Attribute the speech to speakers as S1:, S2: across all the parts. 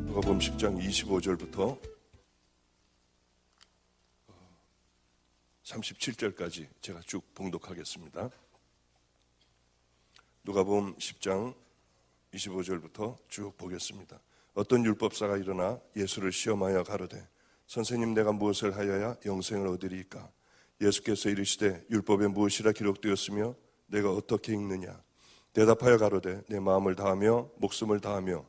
S1: 누가복음 10장 25절부터 37절까지 제가 쭉 봉독하겠습니다. 누가복음 10장 25절부터 쭉 보겠습니다. 어떤 율법사가 일어나 예수를 시험하여 가로되 선생님, 내가 무엇을 하여야 영생을 얻으리이까? 예수께서 이르시되 율법에 무엇이라 기록되었으며 내가 어떻게 읽느냐? 대답하여 가로되 내 마음을 다하며 목숨을 다하며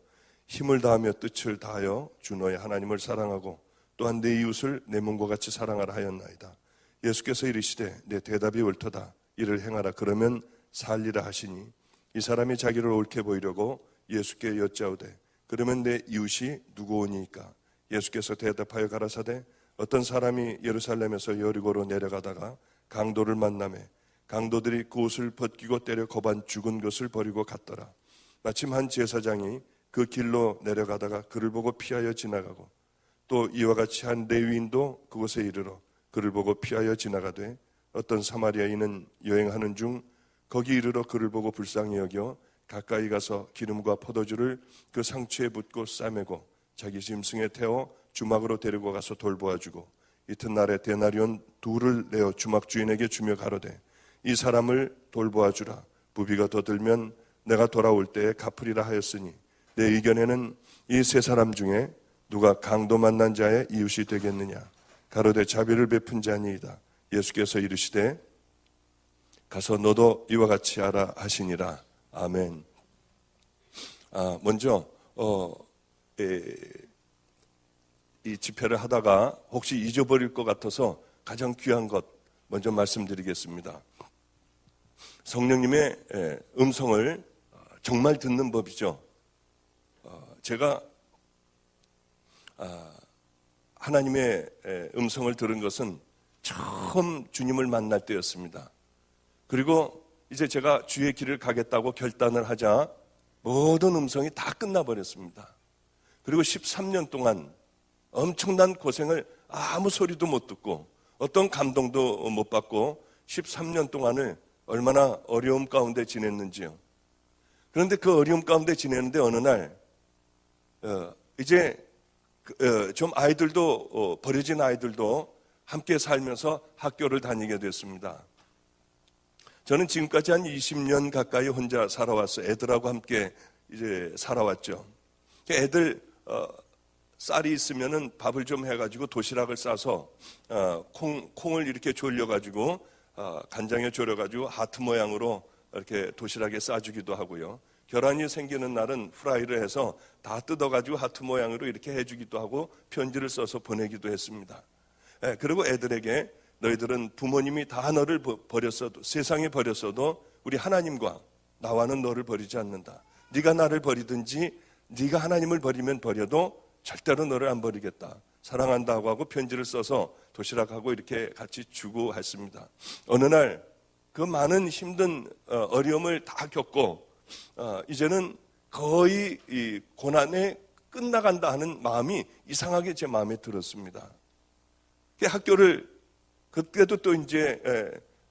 S1: 힘을 다하며 뜻을 다하여 주 너의 하나님을 사랑하고 또한 내 이웃을 내 몸과 같이 사랑하라 하였나이다. 예수께서 이르시되 내 대답이 옳도다. 이를 행하라. 그러면 살리라 하시니 이 사람이 자기를 옳게 보이려고 예수께 여짜오되 그러면 내 이웃이 누구오니이까? 예수께서 대답하여 가라사대 어떤 사람이 예루살렘에서 여리고로 내려가다가 강도를 만나매 강도들이 그 옷을 벗기고 때려 거반 죽은 것을 버리고 갔더라. 마침 한 제사장이 그 길로 내려가다가 그를 보고 피하여 지나가고 또 이와 같이 한 레위인도 그곳에 이르러 그를 보고 피하여 지나가되 어떤 사마리아인은 여행하는 중 거기 이르러 그를 보고 불쌍히 여겨 가까이 가서 기름과 포도주를 그 상추에 붓고 싸매고 자기 짐승에 태워 주막으로 데리고 가서 돌보아주고 이튿날에 데나리온 2를 내어 주막 주인에게 주며 가로되 이 사람을 돌보아주라. 부비가 더 들면 내가 돌아올 때에 갚으리라 하였으니 내 의견에는 이 세 사람 중에 누가 강도 만난 자의 이웃이 되겠느냐? 가로되 자비를 베푼 자니이다. 예수께서 이르시되 가서 너도 이와 같이 하라 하시니라. 아멘. 먼저 이 집회를 하다가 혹시 잊어버릴 것 같아서 가장 귀한 것 먼저 말씀드리겠습니다. 성령님의 음성을 정말 듣는 법이죠. 제가 하나님의 음성을 들은 것은 처음 주님을 만날 때였습니다. 그리고 이제 제가 주의 길을 가겠다고 결단을 하자 모든 음성이 다 끝나버렸습니다. 그리고 13년 동안 엄청난 고생을 아무 소리도 못 듣고 어떤 감동도 못 받고 13년 동안을 얼마나 어려움 가운데 지냈는지요. 그런데 그 어려움 가운데 지내는데 어느 날 이제 좀 아이들도 버려진 아이들도 함께 살면서 학교를 다니게 됐습니다. 저는 지금까지 한 20년 가까이 혼자 살아왔어요. 애들하고 함께 이제 살아왔죠. 애들 쌀이 있으면은 밥을 좀 해가지고 도시락을 싸서 콩을 이렇게 졸여가지고 간장에 졸여가지고 하트 모양으로 이렇게 도시락에 싸주기도 하고요. 계란이 생기는 날은 프라이를 해서 다 뜯어가지고 하트 모양으로 이렇게 해주기도 하고 편지를 써서 보내기도 했습니다. 그리고 애들에게 너희들은 부모님이 다 너를 버렸어도 세상에 버렸어도 우리 하나님과 나와는 너를 버리지 않는다. 네가 나를 버리든지 네가 하나님을 버리면 버려도 절대로 너를 안 버리겠다. 사랑한다고 하고 편지를 써서 도시락하고 이렇게 같이 주고 했습니다. 어느 날 그 많은 힘든 어려움을 다 겪고 이제는 거의 이 고난에 끝나간다 하는 마음이 이상하게 제 마음에 들었습니다. 학교를 그때도 또 이제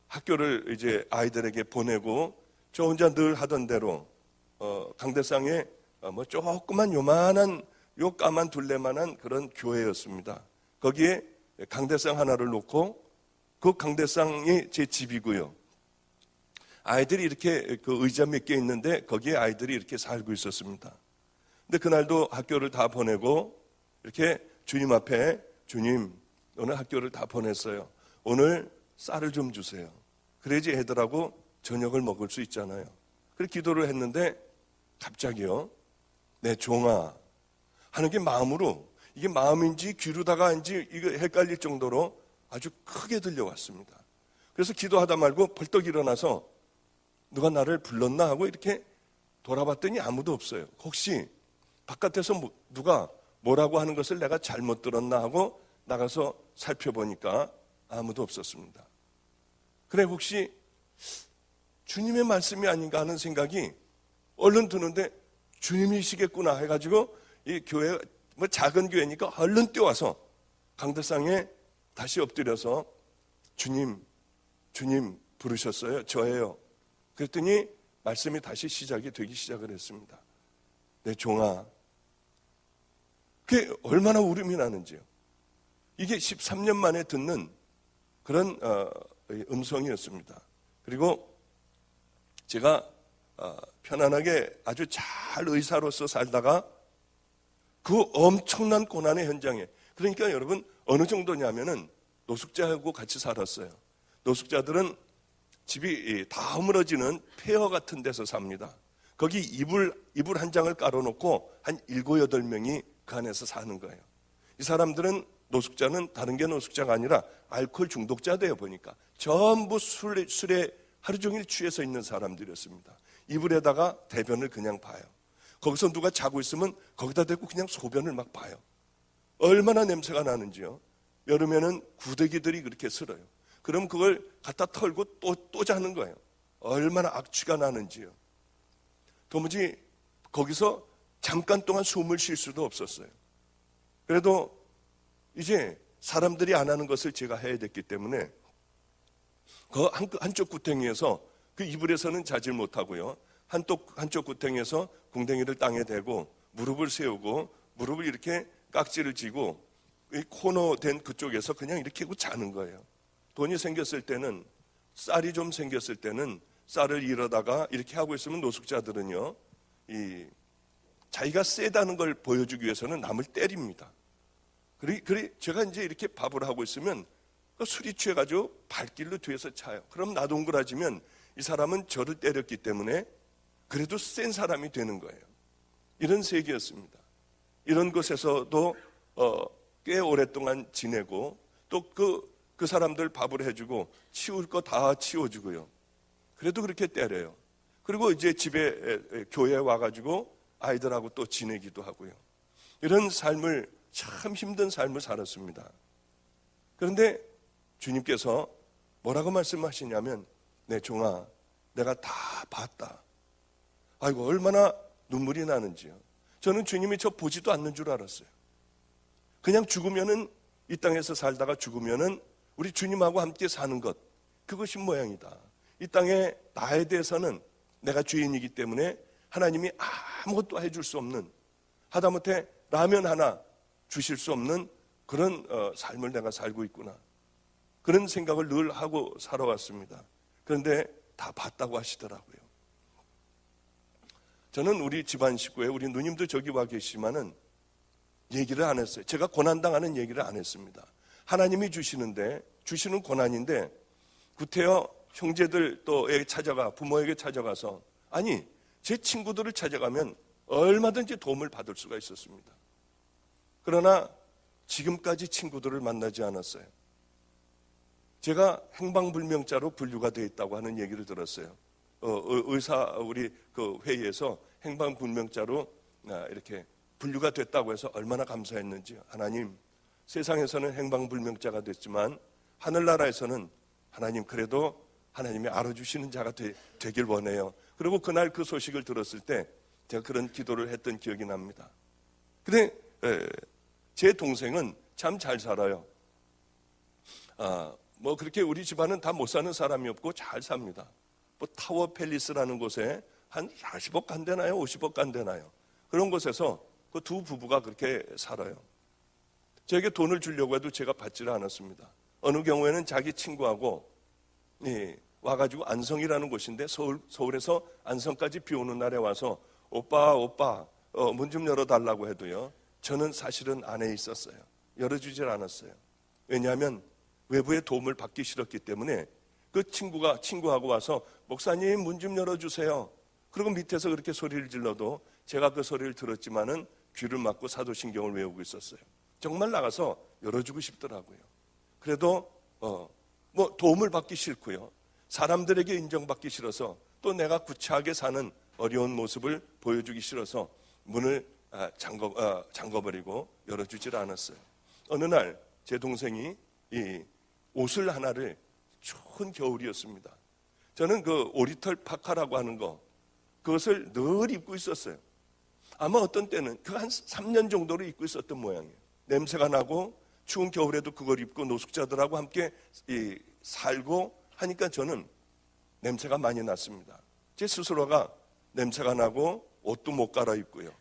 S1: 학교를 이제 아이들에게 보내고 저 혼자 늘 하던 대로 강대상에 뭐 조그만 요만한 요 까만 둘레만한 그런 교회였습니다. 거기에 강대상 하나를 놓고 그 강대상이 제 집이고요. 아이들이 이렇게 그 의자 몇 개 있는데 거기에 아이들이 이렇게 살고 있었습니다. 근데 그날도 학교를 다 보내고 이렇게 주님 앞에 주님 오늘 학교를 다 보냈어요. 오늘 쌀을 좀 주세요. 그래야지 애들하고 저녁을 먹을 수 있잖아요. 그렇게 기도를 했는데 갑자기요. 내 종아 하는 게 마음으로 이게 마음인지 귀로다가인지 이거 헷갈릴 정도로 아주 크게 들려왔습니다. 그래서 기도하다 말고 벌떡 일어나서 누가 나를 불렀나 하고 이렇게 돌아봤더니 아무도 없어요. 혹시 바깥에서 누가 뭐라고 하는 것을 내가 잘못 들었나 하고 나가서 살펴보니까 아무도 없었습니다. 그래 혹시 주님의 말씀이 아닌가 하는 생각이 얼른 드는데 주님이시겠구나 해가지고 이 교회 뭐 작은 교회니까 얼른 뛰어와서 강대상에 다시 엎드려서 주님 부르셨어요? 저예요. 그랬더니 말씀이 다시 시작이 되기 시작을 했습니다. 내 종아. 그게 얼마나 울음이 나는지요. 이게 13년 만에 듣는 그런 음성이었습니다. 그리고 제가 편안하게 아주 잘 의사로서 살다가 그 엄청난 고난의 현장에, 그러니까 여러분 어느 정도냐면은 노숙자하고 같이 살았어요. 노숙자들은 집이 다 허물어지는 폐허 같은 데서 삽니다. 거기 이불 한 장을 깔아놓고 한 7, 8명이 그 안에서 사는 거예요. 이 사람들은, 노숙자는 다른 게 노숙자가 아니라 알코올 중독자돼요. 보니까 전부 술에 하루 종일 취해서 있는 사람들이었습니다. 이불에다가 대변을 그냥 봐요. 거기서 누가 자고 있으면 거기다 대고 그냥 소변을 막 봐요. 얼마나 냄새가 나는지요. 여름에는 구데기들이 그렇게 슬어요. 그럼 그걸 갖다 털고 또 자는 거예요. 얼마나 악취가 나는지요. 도무지 거기서 잠깐 동안 숨을 쉴 수도 없었어요. 그래도 이제 사람들이 안 하는 것을 제가 해야 됐기 때문에 그 한쪽 구덩이에서, 그 이불에서는 자질 못하고요, 한쪽 구덩이에서 궁뎅이를 땅에 대고 무릎을 세우고 무릎을 이렇게 깍지를 쥐고 이 코너 된 그쪽에서 그냥 이렇게 하고 자는 거예요. 돈이 생겼을 때는, 쌀이 좀 생겼을 때는 쌀을 잃어다가 이렇게 하고 있으면 노숙자들은요, 자기가 세다는 걸 보여주기 위해서는 남을 때립니다. 그리 제가 이제 이렇게 밥을 하고 있으면 술이 취해가지고 발길로 뒤에서 차요. 그럼 나도 옹그라지면 이 사람은 저를 때렸기 때문에 그래도 센 사람이 되는 거예요. 이런 세계였습니다. 이런 곳에서도 꽤 오랫동안 지내고, 또 그 사람들 밥을 해주고 치울 거 다 치워주고요. 그래도 그렇게 때려요. 그리고 이제 집에, 교회에 와가지고 아이들하고 또 지내기도 하고요. 이런 삶을, 참 힘든 삶을 살았습니다. 그런데 주님께서 뭐라고 말씀하시냐면, 내 종아, 내가 다 봤다. 아이고, 얼마나 눈물이 나는지요. 저는 주님이 저 보지도 않는 줄 알았어요. 그냥 죽으면은, 이 땅에서 살다가 죽으면은 우리 주님하고 함께 사는 것, 그것이 모양이다. 이 땅에 나에 대해서는 내가 죄인이기 때문에 하나님이 아무것도 해줄 수 없는, 하다못해 라면 하나 주실 수 없는 그런 삶을 내가 살고 있구나. 그런 생각을 늘 하고 살아왔습니다. 그런데 다 봤다고 하시더라고요. 저는 우리 집안 식구에, 우리 누님도 저기 와 계시지만은 얘기를 안 했어요. 제가 고난당하는 얘기를 안 했습니다. 하나님이 주시는 고난인데, 구태여 형제들 또에게 찾아가, 부모에게 찾아가서, 아니 제 친구들을 찾아가면 얼마든지 도움을 받을 수가 있었습니다. 그러나 지금까지 친구들을 만나지 않았어요. 제가 행방불명자로 분류가 되어 있다고 하는 얘기를 들었어요. 우리 그 회의에서 행방불명자로 이렇게 분류가 됐다고 해서 얼마나 감사했는지. 하나님, 세상에서는 행방불명자가 됐지만 하늘나라에서는 하나님, 그래도 하나님이 알아주시는 자가 되길 원해요. 그리고 그날 그 소식을 들었을 때 제가 그런 기도를 했던 기억이 납니다. 근데 제 동생은 참 잘 살아요. 뭐 그렇게 우리 집안은 다 못 사는 사람이 없고 잘 삽니다. 뭐 타워 팰리스라는 곳에 한 40억 간대나요? 50억 간대나요? 그런 곳에서 그 두 부부가 그렇게 살아요. 저에게 돈을 주려고 해도 제가 받지를 않았습니다. 어느 경우에는 자기 친구하고 와가지고 안성이라는 곳인데, 서울에서 안성까지 비 오는 날에 와서 오빠 문 좀 열어달라고 해도요, 저는 사실은 안에 있었어요. 열어주질 않았어요. 왜냐하면 외부의 도움을 받기 싫었기 때문에. 그 친구하고 와서 목사님 문 좀 열어주세요. 그리고 밑에서 그렇게 소리를 질러도 제가 그 소리를 들었지만은 귀를 막고 사도신경을 외우고 있었어요. 정말 나가서 열어주고 싶더라고요. 그래도 뭐 도움을 받기 싫고요, 사람들에게 인정받기 싫어서, 또 내가 구차하게 사는 어려운 모습을 보여주기 싫어서 문을 잠궈버리고 열어주질 않았어요. 어느 날 제 동생이 이 옷을 하나를, 추운 겨울이었습니다. 저는 그 오리털 파카라고 하는 거, 그것을 늘 입고 있었어요. 아마 어떤 때는 그 한 3년 정도를 입고 있었던 모양이에요. 냄새가 나고 추운 겨울에도 그걸 입고 노숙자들하고 함께 살고 하니까 저는 냄새가 많이 났습니다. 제 스스로가 냄새가 나고 옷도 못 갈아입고요.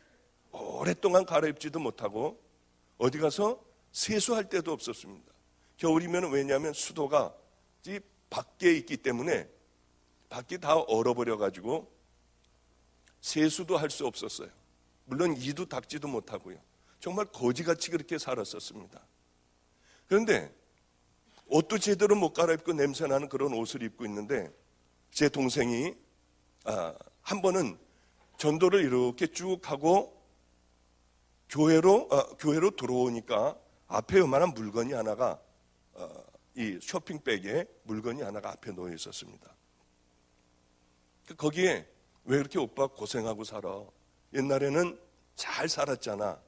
S1: 오랫동안 갈아입지도 못하고 어디 가서 세수할 데도 없었습니다. 겨울이면 왜냐하면 수도가 이 밖에 있기 때문에 밖이 다 얼어버려가지고 세수도 할 수 없었어요. 물론 이도 닦지도 못하고요. 정말 거지같이 그렇게 살았었습니다. 그런데 옷도 제대로 못 갈아입고 냄새나는 그런 옷을 입고 있는데 제 동생이 한 번은 전도를 이렇게 쭉 하고 교회로 들어오니까 앞에 요만한 물건이 하나가 이 쇼핑백에 물건이 하나가 앞에 놓여 있었습니다. 거기에 왜 그렇게 오빠 고생하고 살아? 옛날에는 잘 살았잖아.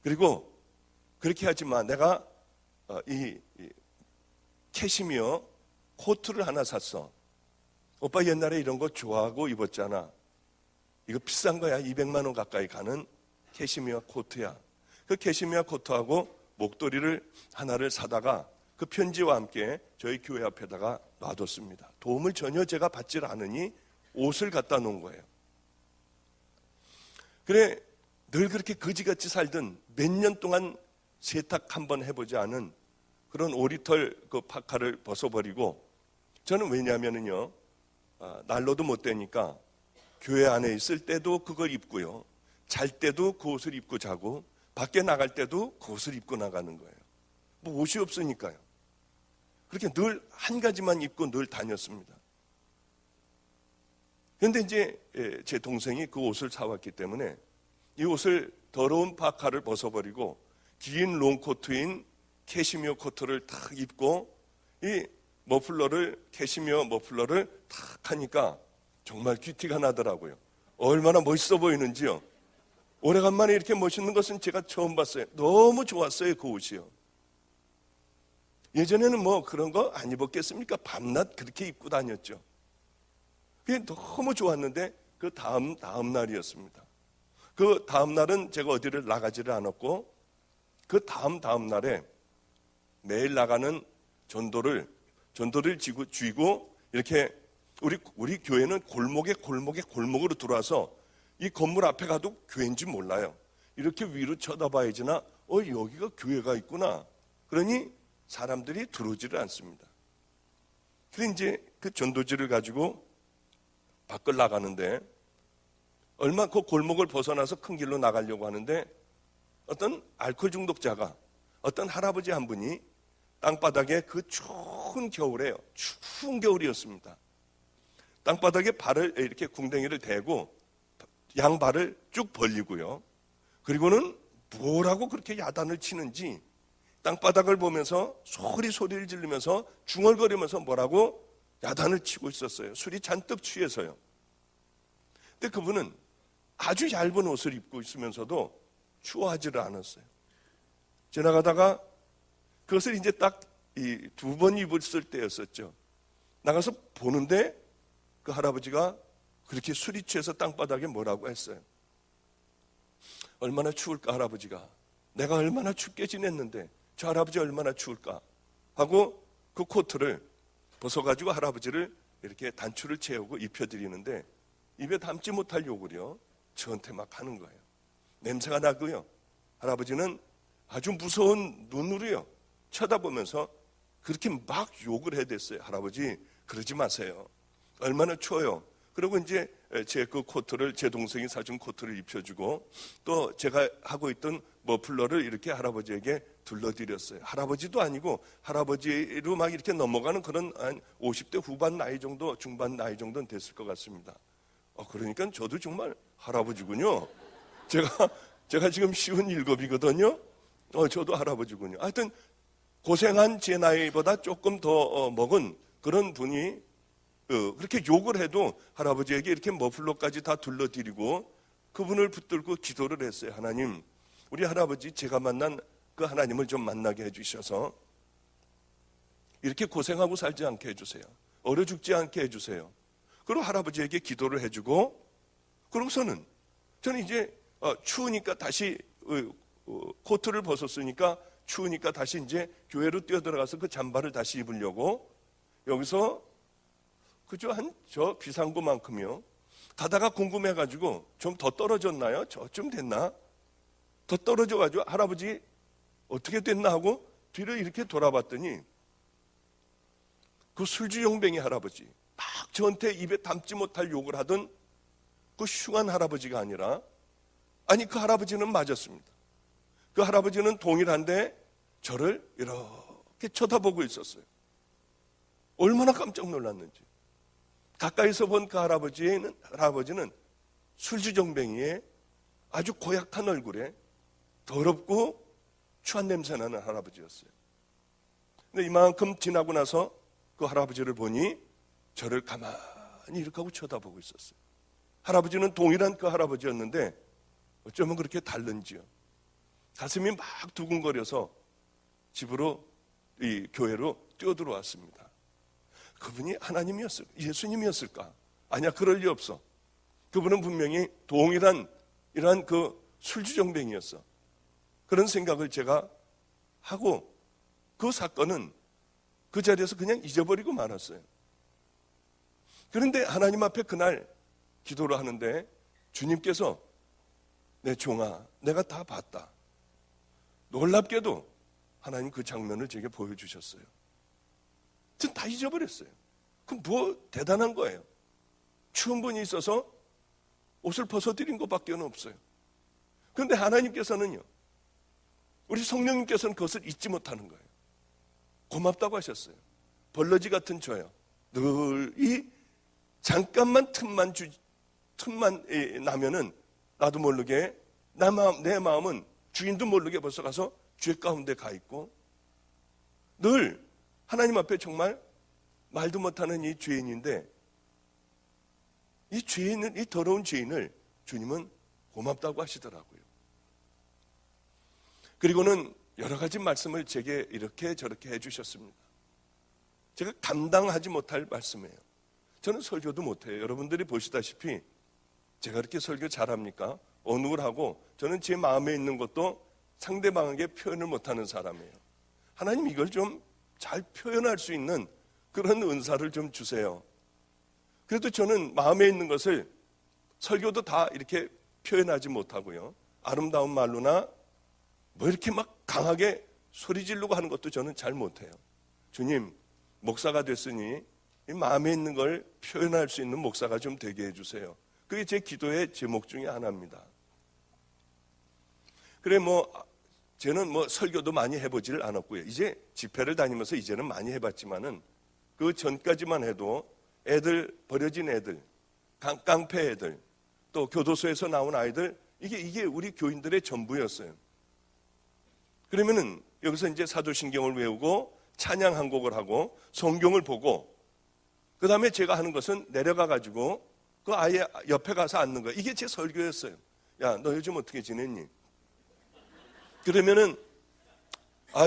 S1: 그리고 그렇게 하지 마. 내가 이 캐시미어 코트를 하나 샀어. 오빠 옛날에 이런 거 좋아하고 입었잖아. 이거 비싼 거야. 200만 원 가까이 가는 캐시미어 코트야. 그 캐시미어 코트하고 목도리를 하나를 사다가 그 편지와 함께 저희 교회 앞에다가 놔뒀습니다. 도움을 전혀 제가 받질 않으니 옷을 갖다 놓은 거예요. 그래, 늘 그렇게 거지같이 살던 몇 년 동안 세탁 한번 해보지 않은 그런 오리털 그 파카를 벗어버리고 저는 왜냐하면요, 난로도 못 대니까 교회 안에 있을 때도 그걸 입고요, 잘 때도 그 옷을 입고 자고 밖에 나갈 때도 그 옷을 입고 나가는 거예요. 뭐 옷이 없으니까요. 그렇게 늘 한 가지만 입고 늘 다녔습니다. 그런데 이제 제 동생이 그 옷을 사왔기 때문에 이 옷을 더러운 파카를 벗어버리고 긴 롱코트인 캐시미어 코트를 탁 입고 이 캐시미어 머플러를 탁 하니까 정말 귀티가 나더라고요. 얼마나 멋있어 보이는지요. 오래간만에 이렇게 멋있는 것은 제가 처음 봤어요. 너무 좋았어요, 그 옷이요. 예전에는 뭐 그런 거 안 입었겠습니까? 밤낮 그렇게 입고 다녔죠. 그게 너무 좋았는데 그 다음 날이었습니다. 그 다음 날은 제가 어디를 나가지를 않았고 그 다음 날에 매일 나가는 전도를 쥐고 이렇게 우리 교회는 골목으로 들어와서 이 건물 앞에 가도 교회인지 몰라요. 이렇게 위로 쳐다봐야지나 여기가 교회가 있구나. 그러니 사람들이 들어오지를 않습니다. 그래서 이제 그 전도지를 가지고 밖을 나가는데 얼마 그 골목을 벗어나서 큰 길로 나가려고 하는데 어떤 알코올 중독자가 어떤 할아버지 한 분이 땅바닥에 그 추운 겨울이었습니다. 땅바닥에 발을 이렇게 궁뎅이를 대고 양발을 쭉 벌리고요. 그리고는 뭐라고 그렇게 야단을 치는지 땅바닥을 보면서 소리를 지르면서 중얼거리면서 뭐라고 야단을 치고 있었어요. 술이 잔뜩 취해서요. 근데 그분은 아주 얇은 옷을 입고 있으면서도 추워하지를 않았어요. 지나가다가 그것을 이제 딱 이 2번 입었을 때였었죠. 나가서 보는데 그 할아버지가 그렇게 술이 취해서 땅바닥에 뭐라고 했어요. 얼마나 추울까 할아버지가. 내가 얼마나 춥게 지냈는데 저 할아버지 얼마나 추울까 하고 그 코트를 벗어가지고 할아버지를 이렇게 단추를 채우고 입혀드리는데 입에 담지 못할 욕을요 저한테 막 하는 거예요. 냄새가 나고요. 할아버지는 아주 무서운 눈으로요 쳐다보면서 그렇게 막 욕을 해댔어요. 할아버지 그러지 마세요. 얼마나 추워요. 그리고 이제 제 그 코트를 제 동생이 사준 코트를 입혀주고 또 제가 하고 있던 머플러를 이렇게 할아버지에게 둘러드렸어요. 할아버지도 아니고 할아버지로 막 이렇게 넘어가는 그런 한 50대 후반 나이 정도, 중반 나이 정도는 됐을 것 같습니다. 그러니까 저도 정말 할아버지군요. 제가 지금 57이거든요. 저도 할아버지군요. 하여튼 고생한 제 나이보다 조금 더 먹은 그런 분이 그렇게 욕을 해도 할아버지에게 이렇게 머플러까지 다 둘러드리고 그분을 붙들고 기도를 했어요. 하나님, 우리 할아버지 제가 만난 그 하나님을 좀 만나게 해주셔서 이렇게 고생하고 살지 않게 해주세요. 얼어 죽지 않게 해주세요. 그리고 할아버지에게 기도를 해주고 그러고서는 저는 이제 추우니까 다시 코트를 벗었으니까 추우니까 다시 이제 교회로 뛰어들어가서 그 잠바를 다시 입으려고 여기서 그저 한 저 비상구만큼요. 가다가 궁금해가지고 좀 더 떨어졌나요? 저쯤 됐나? 더 떨어져가지고 할아버지 어떻게 됐나 하고 뒤를 이렇게 돌아봤더니 그 술주정뱅이 할아버지, 막 저한테 입에 담지 못할 욕을 하던 그 흉한 할아버지가 아니라, 아니 그 할아버지는 맞았습니다. 그 할아버지는 동일한데 저를 이렇게 쳐다보고 있었어요. 얼마나 깜짝 놀랐는지. 가까이서 본 그 할아버지는 술주정뱅이에 아주 고약한 얼굴에 더럽고 추한 냄새 나는 할아버지였어요. 근데 이만큼 지나고 나서 그 할아버지를 보니 저를 가만히 이렇게 하고 쳐다보고 있었어요. 할아버지는 동일한 그 할아버지였는데 어쩌면 그렇게 다른지요. 가슴이 막 두근거려서 집으로, 이 교회로 뛰어들어왔습니다. 그분이 하나님이었을까? 예수님이었을까? 아니야, 그럴 리 없어. 그분은 분명히 동일한 이러한 그 술주정뱅이였어. 그런 생각을 제가 하고 그 사건은 그 자리에서 그냥 잊어버리고 말았어요. 그런데 하나님 앞에 그날 기도를 하는데 주님께서 내 종아, 내가 다 봤다. 놀랍게도 하나님 그 장면을 제게 보여주셨어요. 전 다 잊어버렸어요. 그럼 뭐 대단한 거예요. 추운 분이 있어서 옷을 벗어드린 것밖에 없어요. 그런데 하나님께서는요, 우리 성령님께서는 그것을 잊지 못하는 거예요. 고맙다고 하셨어요. 벌러지 같은 저요. 늘 이 잠깐만 틈만 나면은 나도 모르게 내 마음은 주인도 모르게 벌써 가서 죄 가운데 가 있고, 늘 하나님 앞에 정말 말도 못하는 이 죄인인데, 이 죄인을, 이 더러운 죄인을 주님은 고맙다고 하시더라고요. 그리고는 여러 가지 말씀을 제게 이렇게 저렇게 해주셨습니다. 제가 감당하지 못할 말씀이에요. 저는 설교도 못해요. 여러분들이 보시다시피 제가 그렇게 설교 잘합니까? 언급을 하고 저는 제 마음에 있는 것도 상대방에게 표현을 못하는 사람이에요. 하나님 이걸 좀 잘 표현할 수 있는 그런 은사를 좀 주세요. 그래도 저는 마음에 있는 것을 설교도 다 이렇게 표현하지 못하고요. 아름다운 말로나 뭐 이렇게 막 강하게 소리 지르고 하는 것도 저는 잘 못해요. 주님, 목사가 됐으니 이 마음에 있는 걸 표현할 수 있는 목사가 좀 되게 해주세요. 그게 제 기도의 제목 중에 하나입니다. 그래 저는 설교도 많이 해보지를 않았고요. 이제 집회를 다니면서 이제는 많이 해봤지만은 그 전까지만 해도 애들, 버려진 애들, 깡패 애들, 또 교도소에서 나온 아이들, 이게 우리 교인들의 전부였어요. 그러면은 여기서 이제 사도신경을 외우고 찬양 한 곡을 하고 성경을 보고, 그 다음에 제가 하는 것은 내려가 가지고 그 아이 옆에 가서 앉는 거예요. 이게 제 설교였어요. 야, 너 요즘 어떻게 지냈니? 그러면은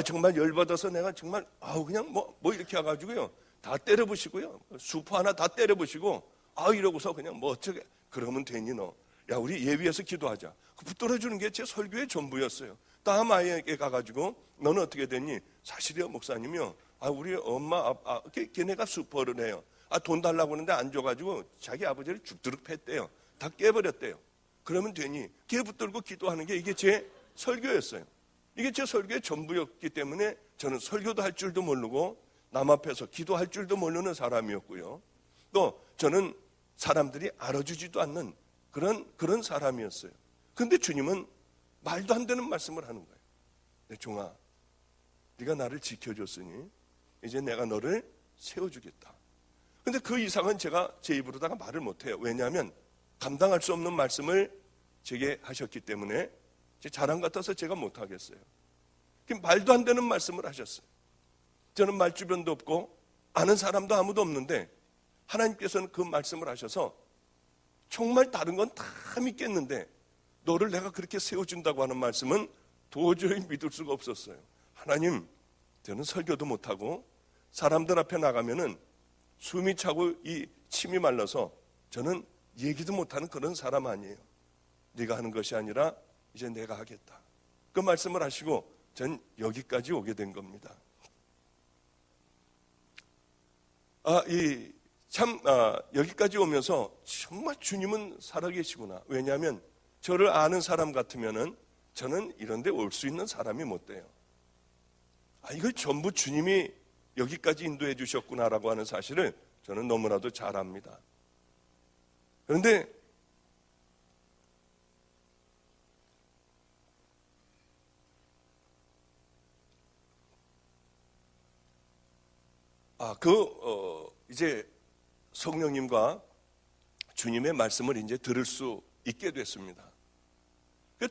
S1: 정말 열받아서 내가 정말 그냥 뭐 이렇게 해가지고요 다 때려부시고요, 수프 하나 다 때려부시고 이러고서 그냥 어쩌게 그러면 되니 너? 야, 우리 예비해서 기도하자. 그 붙들어주는 게 제 설교의 전부였어요. 다음 아이에게 가가지고 너는 어떻게 됐니? 사실이요 목사님이요, 우리 엄마 걔네가 수퍼를 해요. 돈 달라고 하는데 안 줘가지고 자기 아버지를 죽도록 팼대요. 다 깨버렸대요. 그러면 되니? 걔 붙들고 기도하는 게 이게 제 설교였어요. 이게 제 설교의 전부였기 때문에 저는 설교도 할 줄도 모르고 남 앞에서 기도할 줄도 모르는 사람이었고요. 또 저는 사람들이 알아주지도 않는 그런 사람이었어요. 그런데 주님은 말도 안 되는 말씀을 하는 거예요. 내 종아, 네가 나를 지켜줬으니 이제 내가 너를 세워주겠다. 그런데 그 이상은 제가 제 입으로다가 말을 못해요. 왜냐하면 감당할 수 없는 말씀을 제게 하셨기 때문에 제 자랑 같아서 제가 못하겠어요. 말도 안 되는 말씀을 하셨어요. 저는 말 주변도 없고 아는 사람도 아무도 없는데 하나님께서는 그 말씀을 하셔서 정말 다른 건 다 믿겠는데 너를 내가 그렇게 세워준다고 하는 말씀은 도저히 믿을 수가 없었어요. 하나님, 저는 설교도 못하고 사람들 앞에 나가면은 숨이 차고 이 침이 말라서 저는 얘기도 못하는 그런 사람 아니에요. 네가 하는 것이 아니라 이제 내가 하겠다. 그 말씀을 하시고 전 여기까지 오게 된 겁니다. 여기까지 오면서 정말 주님은 살아계시구나. 왜냐하면 저를 아는 사람 같으면은 저는 이런 데 올 수 있는 사람이 못 돼요. 이걸 전부 주님이 여기까지 인도해 주셨구나라고 하는 사실을 저는 너무나도 잘 압니다. 그런데 이제 성령님과 주님의 말씀을 이제 들을 수 있게 됐습니다.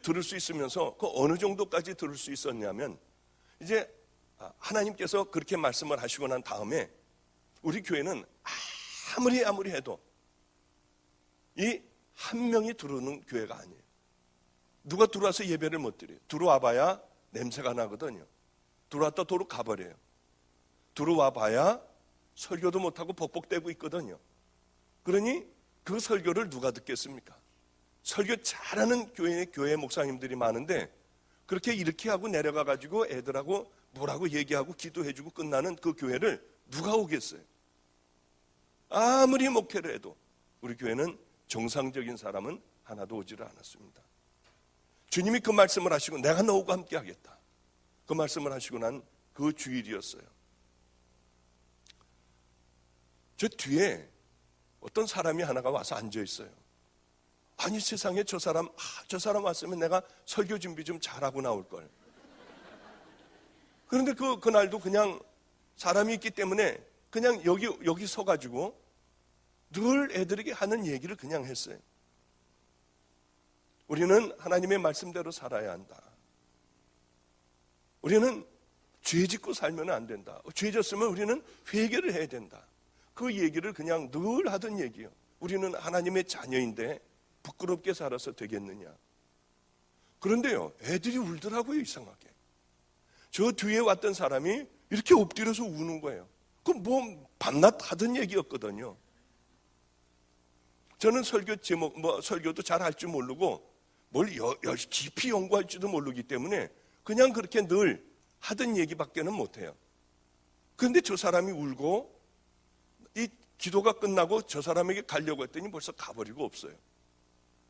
S1: 들을 수 있으면서 어느 정도까지 들을 수 있었냐면 이제 하나님께서 그렇게 말씀을 하시고 난 다음에 우리 교회는 아무리 해도 이 한 명이 들어오는 교회가 아니에요. 누가 들어와서 예배를 못 드려요. 들어와봐야 냄새가 나거든요. 들어왔다 도로 가버려요. 들어와봐야 설교도 못하고 벅벅대고 있거든요. 그러니 그 설교를 누가 듣겠습니까? 설교 잘하는 교회 목사님들이 많은데 그렇게 이렇게 하고 내려가가지고 애들하고 뭐라고 얘기하고 기도해주고 끝나는 그 교회를 누가 오겠어요? 아무리 목회를 해도 우리 교회는 정상적인 사람은 하나도 오지를 않았습니다. 주님이 그 말씀을 하시고 내가 너하고 함께 하겠다. 그 말씀을 하시고 난 그 주일이었어요. 저 뒤에 어떤 사람이 하나가 와서 앉아 있어요. 아니 세상에 저 사람 왔으면 내가 설교 준비 좀 잘하고 나올걸. 그런데 그날도 그냥 사람이 있기 때문에 그냥 여기 서가지고 늘 애들에게 하는 얘기를 그냥 했어요. 우리는 하나님의 말씀대로 살아야 한다. 우리는 죄 짓고 살면 안 된다. 죄 졌으면 우리는 회개를 해야 된다. 그 얘기를 그냥 늘 하던 얘기예요. 우리는 하나님의 자녀인데 부끄럽게 살아서 되겠느냐. 그런데요, 애들이 울더라고요, 이상하게. 저 뒤에 왔던 사람이 이렇게 엎드려서 우는 거예요. 밤낮 하던 얘기였거든요. 저는 설교 제목, 설교도 잘 할 줄 모르고 뭘 깊이 연구할 줄도 모르기 때문에 그냥 그렇게 늘 하던 얘기밖에는 못해요. 그런데 저 사람이 울고 이 기도가 끝나고 저 사람에게 가려고 했더니 벌써 가버리고 없어요.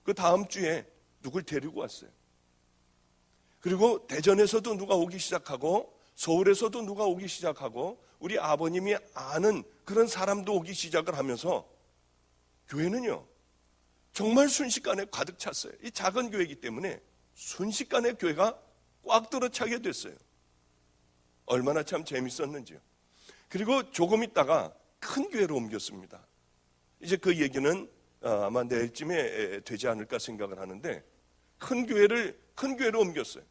S1: 그 다음 주에 누굴 데리고 왔어요. 그리고 대전에서도 누가 오기 시작하고 서울에서도 누가 오기 시작하고 우리 아버님이 아는 그런 사람도 오기 시작을 하면서 교회는요 정말 순식간에 가득 찼어요. 이 작은 교회이기 때문에 순식간에 교회가 꽉 들어차게 됐어요. 얼마나 참 재밌었는지요. 그리고 조금 있다가 큰 교회로 옮겼습니다. 이제 그 얘기는 아마 내일쯤에 되지 않을까 생각을 하는데 큰 교회로 옮겼어요.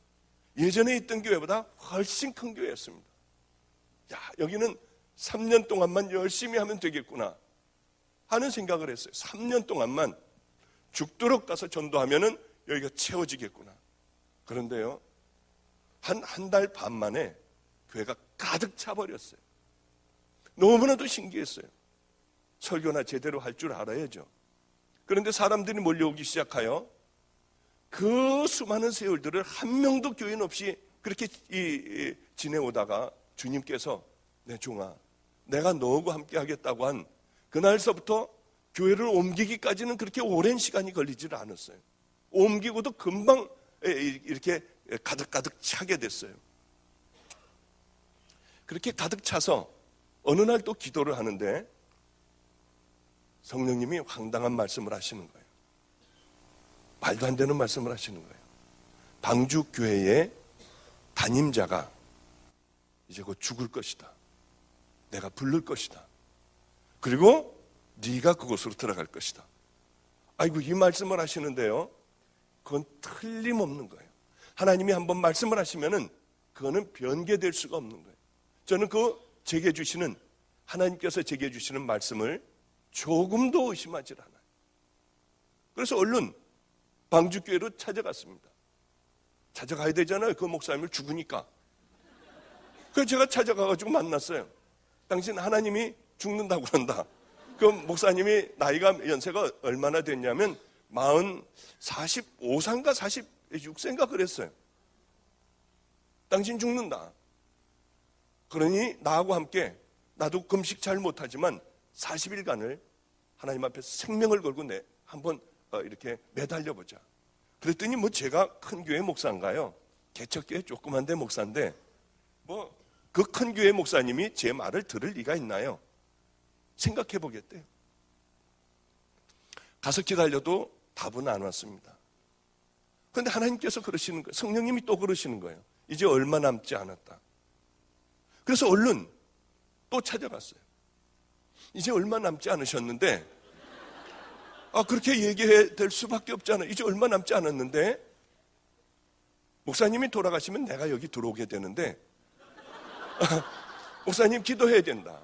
S1: 예전에 있던 교회보다 훨씬 큰 교회였습니다. 여기는 3년 동안만 열심히 하면 되겠구나 하는 생각을 했어요. 3년 동안만 죽도록 가서 전도하면은 여기가 채워지겠구나. 그런데요, 한 달 반 만에 교회가 가득 차버렸어요. 너무나도 신기했어요. 설교나 제대로 할 줄 알아야죠. 그런데 사람들이 몰려오기 시작하여 그 수많은 세월들을 한 명도 교인 없이 그렇게 지내오다가 주님께서 내 종아, 내가 너하고 함께 하겠다고 한 그날서부터 교회를 옮기기까지는 그렇게 오랜 시간이 걸리지를 않았어요. 옮기고도 금방 이렇게 가득 차게 됐어요. 그렇게 가득 차서 어느 날 또 기도를 하는데 성령님이 황당한 말씀을 하시는 거예요. 말도 안 되는 말씀을 하시는 거예요. 방주 교회의 담임자가 이제 곧 죽을 것이다. 내가 부를 것이다. 그리고 네가 그곳으로 들어갈 것이다. 아이고, 이 말씀을 하시는데요, 그건 틀림없는 거예요. 하나님이 한번 말씀을 하시면은 그거는 변개될 수가 없는 거예요. 저는 제게 주시는 하나님께서 제게 주시는 말씀을 조금도 의심하지 않아요. 그래서 얼른 방주교회로 찾아갔습니다. 찾아가야 되잖아요. 그 목사님을 죽으니까. 그래서 제가 찾아가가지고 만났어요. 당신 하나님이 죽는다고 그런다. 그 목사님이 나이가 연세가 얼마나 됐냐면 45세인가 46세인가 그랬어요. 당신 죽는다. 그러니 나하고 함께, 나도 금식 잘 못하지만 40일간을 하나님 앞에서 생명을 걸고 한번 이렇게 매달려보자. 그랬더니 뭐 제가 큰 교회 목사인가요? 개척교회 조그만 데 목사인데 뭐 그 큰 교회 목사님이 제 말을 들을 리가 있나요? 생각해 보겠대요. 가서 기다려도 답은 안 왔습니다. 그런데 하나님께서 그러시는 거예요. 성령님이 또 그러시는 거예요. 이제 얼마 남지 않았다. 그래서 얼른 또 찾아갔어요. 이제 얼마 남지 않으셨는데, 그렇게 얘기해야 될 수밖에 없잖아요. 이제 얼마 남지 않았는데, 목사님이 돌아가시면 내가 여기 들어오게 되는데, 목사님 기도해야 된다.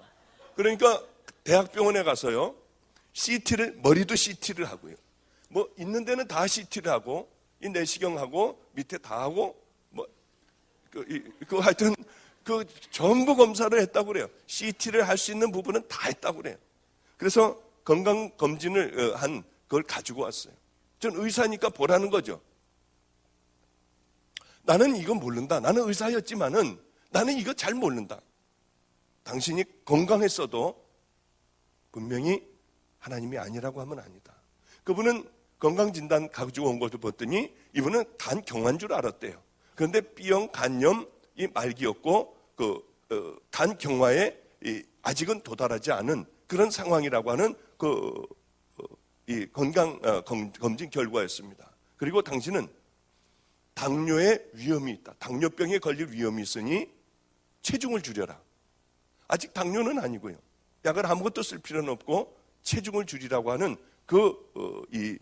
S1: 그러니까 대학병원에 가서요, 머리도 CT를 하고요. 뭐 있는 데는 다 CT를 하고, 이 내시경하고 밑에 다 하고, 하여튼 전부 검사를 했다고 그래요. CT를 할 수 있는 부분은 다 했다고 그래요. 그래서 건강검진을 한 그걸 가지고 왔어요. 전 의사니까 보라는 거죠. 나는 이거 모른다. 나는 의사였지만은 나는 이거 잘 모른다. 당신이 건강했어도 분명히 하나님이 아니라고 하면 아니다. 그분은 건강진단 가지고 온 것을 봤더니 이분은 간 경화인 줄 알았대요. 그런데 B형 간염이 말기였고 간 경화에 아직은 도달하지 않은 그런 상황이라고 하는 이 건강 검진 결과였습니다. 그리고 당신은 당뇨의 위험이 있다. 당뇨병에 걸릴 위험이 있으니 체중을 줄여라. 아직 당뇨는 아니고요. 약을 아무것도 쓸 필요는 없고 체중을 줄이라고 하는 이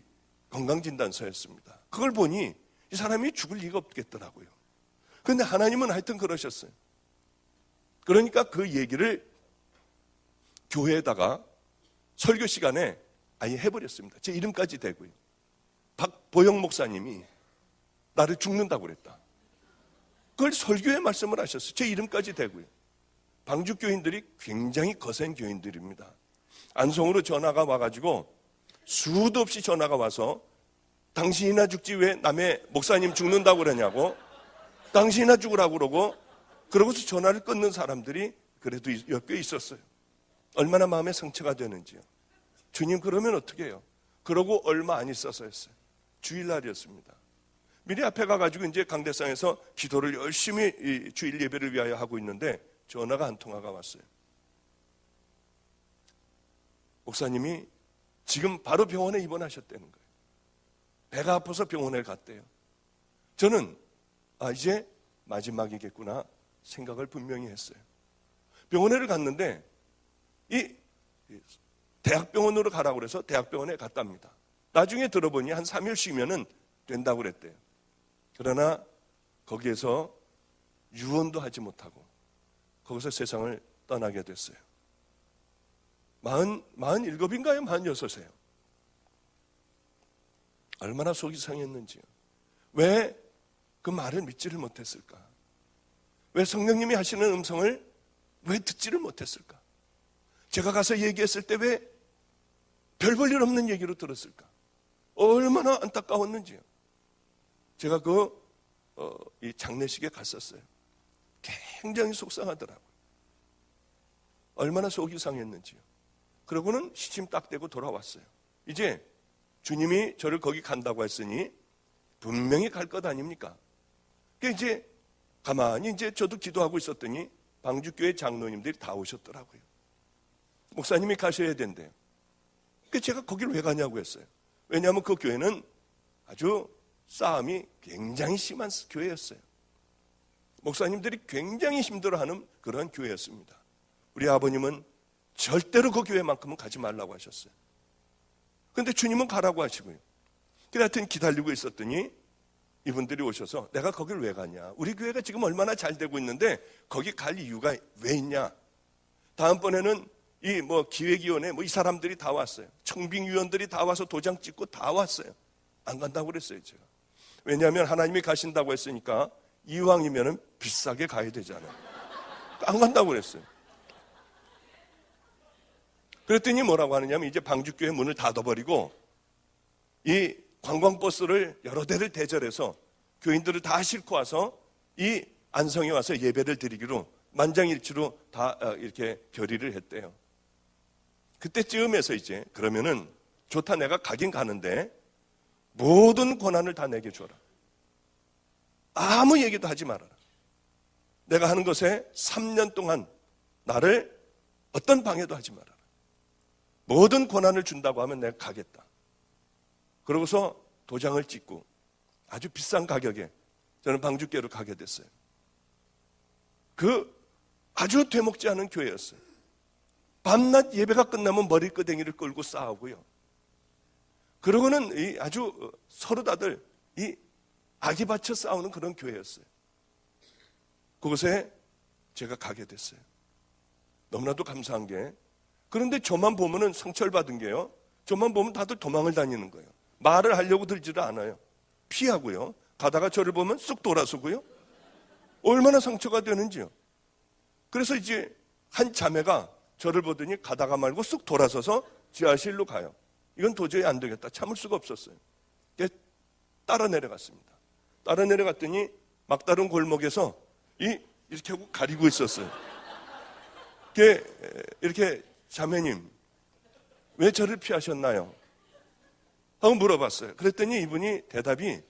S1: 건강진단서였습니다. 그걸 보니 이 사람이 죽을 리가 없겠더라고요. 그런데 하나님은 하여튼 그러셨어요. 그러니까 그 얘기를 교회에다가 설교 시간에 아예 해버렸습니다. 제 이름까지 대고요. 박보영 목사님이 나를 죽는다고 그랬다. 그걸 설교에 말씀을 하셨어요. 제 이름까지 대고요. 방주 교인들이 굉장히 거센 교인들입니다. 안성으로 전화가 와가지고 수도 없이 전화가 와서 당신이나 죽지 왜 남의 목사님 죽는다고 그러냐고, 당신이나 죽으라고 그러고서 전화를 끊는 사람들이 그래도 몇 개 있었어요. 얼마나 마음에 상처가 되는지요. 주님 그러면 어떻게 해요? 그러고 얼마 안 있어서였어요. 주일날이었습니다. 미리 앞에 가가지고 이제 강대상에서 기도를 열심히 주일 예배를 위하여 하고 있는데 전화가 한 통화가 왔어요. 목사님이 지금 바로 병원에 입원하셨다는 거예요. 배가 아파서 병원에 갔대요. 저는 이제 마지막이겠구나 생각을 분명히 했어요. 병원에 갔는데 이 대학병원으로 가라고 그래서 대학병원에 갔답니다. 나중에 들어보니 한 3일 쉬면은 된다고 그랬대요. 그러나 거기에서 유언도 하지 못하고 거기서 세상을 떠나게 됐어요. 47인가요? 46이에요. 얼마나 속이 상했는지요. 왜 그 말을 믿지를 못했을까? 왜 성령님이 하시는 음성을 왜 듣지를 못했을까? 제가 가서 얘기했을 때 왜 별 볼 일 없는 얘기로 들었을까? 얼마나 안타까웠는지요. 제가 이 장례식에 갔었어요. 굉장히 속상하더라고요. 얼마나 속이 상했는지요. 그러고는 시침 딱 대고 돌아왔어요. 이제 주님이 저를 거기 간다고 했으니 분명히 갈 것 아닙니까? 그러니까 이제 가만히 이제 저도 기도하고 있었더니 방주교회 장로님들이 다 오셨더라고요. 목사님이 가셔야 된대요. 그러니까 제가 거기를 왜 가냐고 했어요. 왜냐하면 그 교회는 아주 싸움이 굉장히 심한 교회였어요. 목사님들이 굉장히 힘들어하는 그런 교회였습니다. 우리 아버님은 절대로 그 교회만큼은 가지 말라고 하셨어요. 그런데 주님은 가라고 하시고요. 그래 하여튼 기다리고 있었더니 이분들이 오셔서 내가 거길 왜 가냐. 우리 교회가 지금 얼마나 잘 되고 있는데 거기 갈 이유가 왜 있냐. 다음번에는 이 기획위원회 이 사람들이 다 왔어요. 청빙위원들이 다 와서 도장 찍고 다 왔어요. 안 간다고 그랬어요, 제가. 왜냐하면 하나님이 가신다고 했으니까 이왕이면은 비싸게 가야 되잖아요. 안 간다고 그랬어요. 그랬더니 뭐라고 하느냐면 이제 방주교회 문을 닫아버리고 이 관광버스를 여러 대를 대절해서 교인들을 다 싣고 와서 이 안성에 와서 예배를 드리기로 만장일치로 다 이렇게 결의를 했대요. 그때쯤에서 이제 그러면은 좋다, 내가 가긴 가는데 모든 권한을 다 내게 줘라. 아무 얘기도 하지 말아라. 내가 하는 것에 3년 동안 나를 어떤 방해도 하지 말아라. 모든 권한을 준다고 하면 내가 가겠다. 그러고서 도장을 찍고 아주 비싼 가격에 저는 방주교로 가게 됐어요. 그 아주 되먹지 않은 교회였어요. 밤낮 예배가 끝나면 머리끄댕이를 끌고 싸우고요. 그러고는 이 아주 서로 다들 이 악이 받쳐 싸우는 그런 교회였어요. 그곳에 제가 가게 됐어요. 너무나도 감사한 게, 그런데 저만 보면은 상처를 받은 게요, 저만 보면 다들 도망을 다니는 거예요. 말을 하려고 들지를 않아요. 피하고요. 가다가 저를 보면 쑥 돌아서고요. 얼마나 상처가 되는지요. 그래서 이제 한 자매가 저를 보더니 가다가 말고 쑥 돌아서서 지하실로 가요. 이건 도저히 안 되겠다. 참을 수가 없었어요. 따라 내려갔습니다. 따라 내려갔더니 막다른 골목에서 이렇게 하고 가리고 있었어요. 이렇게 자매님, 왜 저를 피하셨나요? 하고 물어봤어요. 그랬더니 이분이 대답이,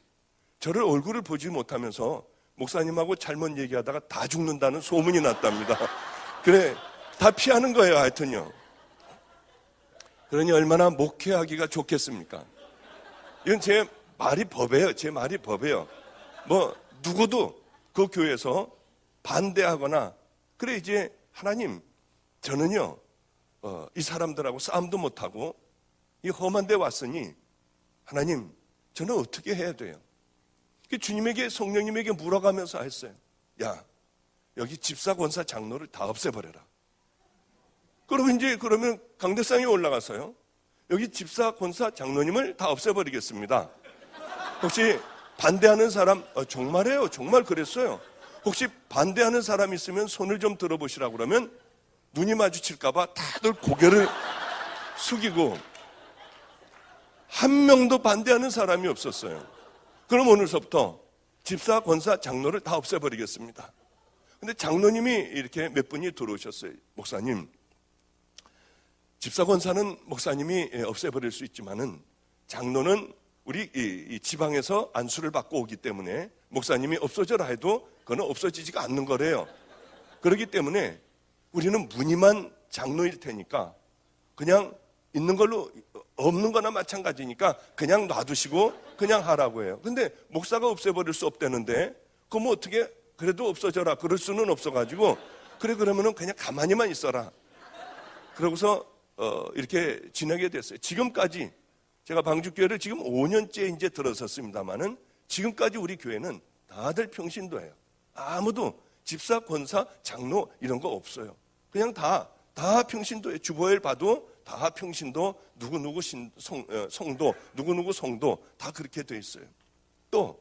S1: 저를 얼굴을 보지 못하면서 목사님하고 잘못 얘기하다가 다 죽는다는 소문이 났답니다. 그래, 다 피하는 거예요, 하여튼요. 그러니 얼마나 목회하기가 좋겠습니까? 이건 제 말이 법이에요. 제 말이 법이에요. 뭐 누구도 그 교회에서 반대하거나, 그래 이제 하나님, 저는요 이 사람들하고 싸움도 못하고 이 험한 데 왔으니 하나님, 저는 어떻게 해야 돼요? 주님에게, 성령님에게 물어가면서 했어요. 야, 여기 집사, 권사, 장로를 다 없애버려라. 그러면 강대상에 올라가서요, 여기 집사, 권사, 장로님을 다 없애버리겠습니다. 혹시 반대하는 사람, 정말이에요, 정말 그랬어요. 혹시 반대하는 사람 있으면 손을 좀 들어보시라고 그러면 눈이 마주칠까봐 다들 고개를 숙이고 한 명도 반대하는 사람이 없었어요. 그럼 오늘서부터 집사, 권사, 장로를 다 없애버리겠습니다. 근데 장로님이 이렇게 몇 분이 들어오셨어요. 목사님, 집사, 권사는 목사님이 없애버릴 수 있지만은 장로는 우리 이 지방에서 안수를 받고 오기 때문에 목사님이 없어져라 해도 그건 없어지지가 않는 거래요. 그렇기 때문에 우리는 무늬만 장로일 테니까 그냥 있는 걸로, 없는 거나 마찬가지니까 그냥 놔두시고 그냥 하라고 해요. 근데 목사가 없애버릴 수 없다는데 그럼 뭐 어떻게, 그래도 없어져라 그럴 수는 없어가지고, 그래 그러면은 그냥 가만히만 있어라. 그러고서 이렇게 지내게 됐어요. 지금까지 제가 방주교회를 지금 5년째 이제 들어섰습니다만은 지금까지 우리 교회는 다들 평신도예요. 아무도 집사, 권사, 장로 이런 거 없어요. 그냥 다 평신도예요. 주보를 봐도 다 평신도, 누구누구 성도, 누구누구 성도 다 그렇게 돼 있어요. 또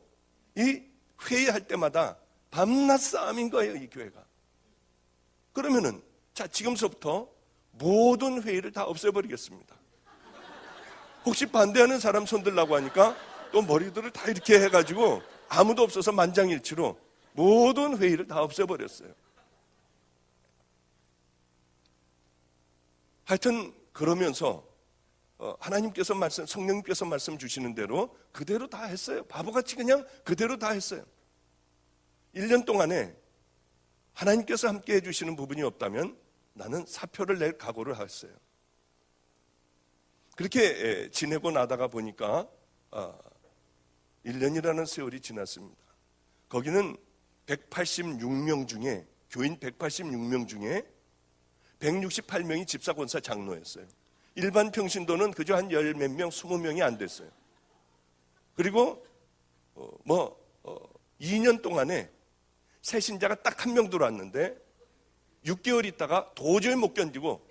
S1: 이 회의할 때마다 밤낮 싸움인 거예요, 이 교회가. 그러면은 자, 지금서부터 모든 회의를 다 없애버리겠습니다. 혹시 반대하는 사람 손들라고 하니까 또 머리들을 다 이렇게 해가지고 아무도 없어서 만장일치로 모든 회의를 다 없애버렸어요. 하여튼 그러면서 하나님께서 성령님께서 말씀 주시는 대로 그대로 다 했어요. 바보같이 그냥 그대로 다 했어요. 1년 동안에 하나님께서 함께 해주시는 부분이 없다면 나는 사표를 낼 각오를 했어요. 그렇게 지내고 나다가 보니까 1년이라는 세월이 지났습니다. 거기는 186명 중에, 교인 186명 중에 168명이 집사, 권사, 장로였어요. 일반 평신도는 그저 한 열 몇 명, 20명이 안 됐어요. 그리고 2년 동안에 새 신자가 딱 한 명 들어왔는데 6개월 있다가 도저히 못 견디고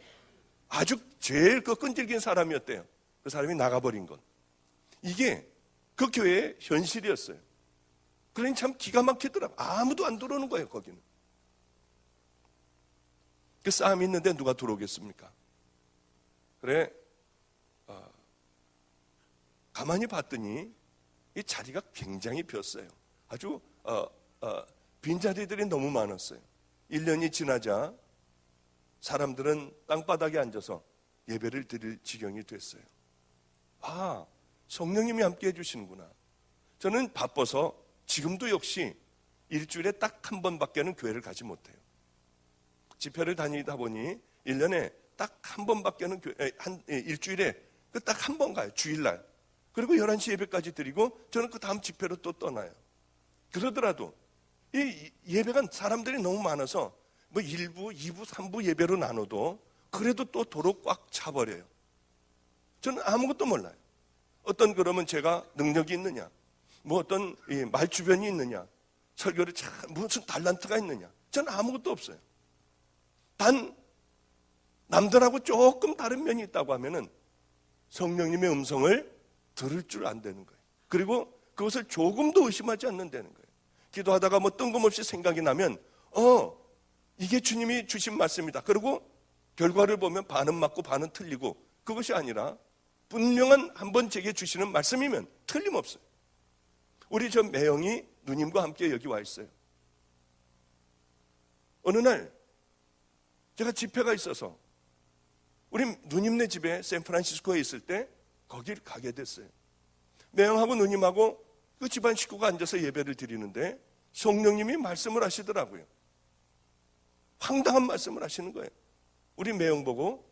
S1: 아주 제일 그 끈질긴 사람이었대요. 그 사람이 나가버린 건. 이게 그 교회의 현실이었어요. 그러니 참 기가 막히더라고요. 아무도 안 들어오는 거예요, 거기는. 그 싸움이 있는데 누가 들어오겠습니까? 그래, 가만히 봤더니 이 자리가 굉장히 비었어요. 아주 빈자리들이 너무 많았어요. 1년이 지나자 사람들은 땅바닥에 앉아서 예배를 드릴 지경이 됐어요. 아, 성령님이 함께 해주시는구나. 저는 바빠서 지금도 역시 일주일에 딱 한 번밖에는 교회를 가지 못해요. 집회를 다니다 보니 1년에 딱 한 번밖에는 일주일에 딱 한 번 가요. 주일날. 그리고 11시 예배까지 드리고 저는 그 다음 집회로 또 떠나요. 그러더라도 이 예배가 사람들이 너무 많아서 뭐 1부, 2부, 3부 예배로 나눠도 그래도 또 도로 꽉 차버려요. 저는 아무것도 몰라요. 어떤 그러면 제가 능력이 있느냐, 뭐 어떤 말 주변이 있느냐, 설교를 무슨 달란트가 있느냐, 저는 아무것도 없어요. 단 남들하고 조금 다른 면이 있다고 하면은 성령님의 음성을 들을 줄 안 되는 거예요. 그리고 그것을 조금도 의심하지 않는다는 거예요. 기도하다가 뭐 뜬금없이 생각이 나면 이게 주님이 주신 말씀이다. 그리고 결과를 보면 반은 맞고 반은 틀리고, 그것이 아니라 분명한 한번 제게 주시는 말씀이면 틀림없어요. 우리 저 매형이 누님과 함께 여기 와 있어요. 어느 날 제가 집회가 있어서 우리 누님네 집에 샌프란시스코에 있을 때 거길 가게 됐어요. 매형하고 누님하고 그 집안 식구가 앉아서 예배를 드리는데 성령님이 말씀을 하시더라고요. 황당한 말씀을 하시는 거예요. 우리 매형 보고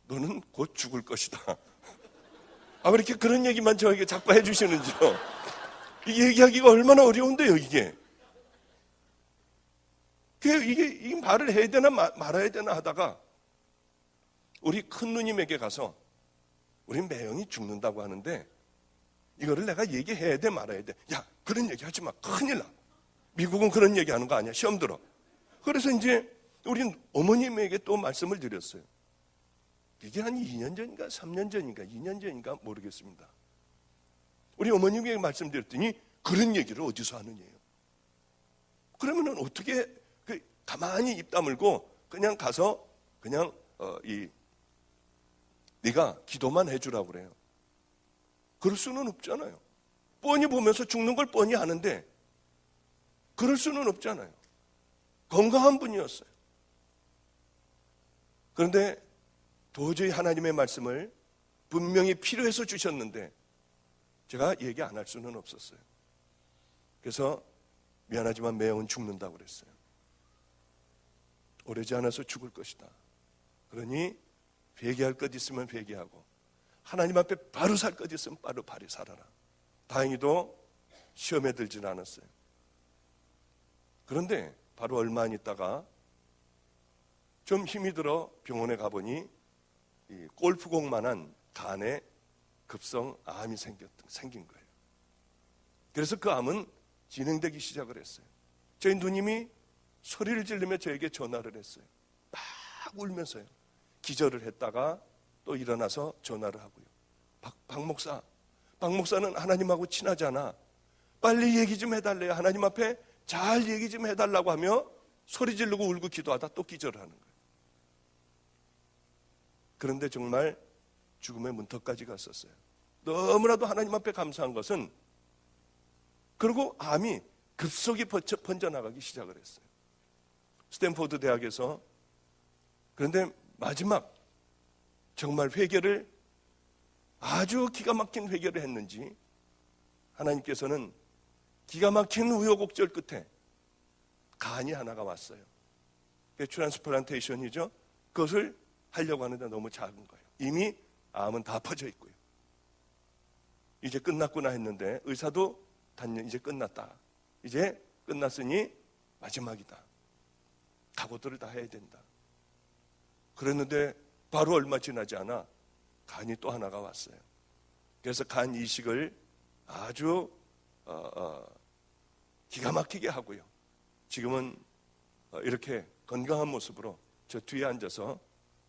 S1: 너는 곧 죽을 것이다. 왜 이렇게 그런 얘기만 저에게 자꾸 해주시는지요. 이 얘기하기가 얼마나 어려운데요, 이게. 이게 말을 해야 되나 말아야 되나 하다가 우리 큰 누님에게 가서 우리 매형이 죽는다고 하는데 이거를 내가 얘기해야 돼 말아야 돼. 야, 그런 얘기 하지 마. 큰일 나. 미국은 그런 얘기 하는 거 아니야. 시험 들어. 그래서 이제 우리 어머님에게 또 말씀을 드렸어요. 이게 한 2년 전인가 3년 전인가 2년 전인가 모르겠습니다. 우리 어머님에게 말씀드렸더니 그런 얘기를 어디서 하느냐요. 그러면은 어떻게 가만히 입 다물고 그냥 가서 그냥 네가 기도만 해주라고 그래요. 그럴 수는 없잖아요. 뻔히 보면서 죽는 걸 뻔히 아는데 그럴 수는 없잖아요. 건강한 분이었어요. 그런데 도저히 하나님의 말씀을 분명히 필요해서 주셨는데 제가 얘기 안 할 수는 없었어요. 그래서 미안하지만 매형은 죽는다고 그랬어요. 오래지 않아서 죽을 것이다. 그러니 회개할 것 있으면 회개하고 하나님 앞에 바로 살 것 있으면 바로 살아라. 다행히도 시험에 들지는 않았어요. 그런데 바로 얼마 안 있다가 좀 힘이 들어 병원에 가보니 이 골프공만한 간에 급성 암이 생긴 거예요. 그래서 그 암은 진행되기 시작을 했어요. 저희 누님이 소리를 지르며 저에게 전화를 했어요. 막 울면서요. 기절을 했다가 또 일어나서 전화를 하고요. 박 목사는 하나님하고 친하잖아. 빨리 얘기 좀 해달래요. 하나님 앞에 잘 얘기 좀 해달라고 하며 소리 지르고 울고 기도하다 또 기절을 하는 거예요. 그런데 정말 죽음의 문턱까지 갔었어요. 너무나도 하나님 앞에 감사한 것은 그리고 암이 급속히 번져나가기 시작을 했어요. 스탠포드 대학에서. 그런데 마지막 정말 회개를 아주 기가 막힌 회개를 했는지 하나님께서는 기가 막힌 우여곡절 끝에 간이 하나가 왔어요. 그게 트랜스플란테이션이죠. 그것을 하려고 하는데 너무 작은 거예요. 이미 암은 다 퍼져 있고요. 이제 끝났구나 했는데 의사도 단연 이제 끝났다. 이제 끝났으니 마지막이다. 각오들을 다 해야 된다. 그랬는데 바로 얼마 지나지 않아 간이 또 하나가 왔어요. 그래서 간 이식을 아주 기가 막히게 하고요. 지금은 이렇게 건강한 모습으로 저 뒤에 앉아서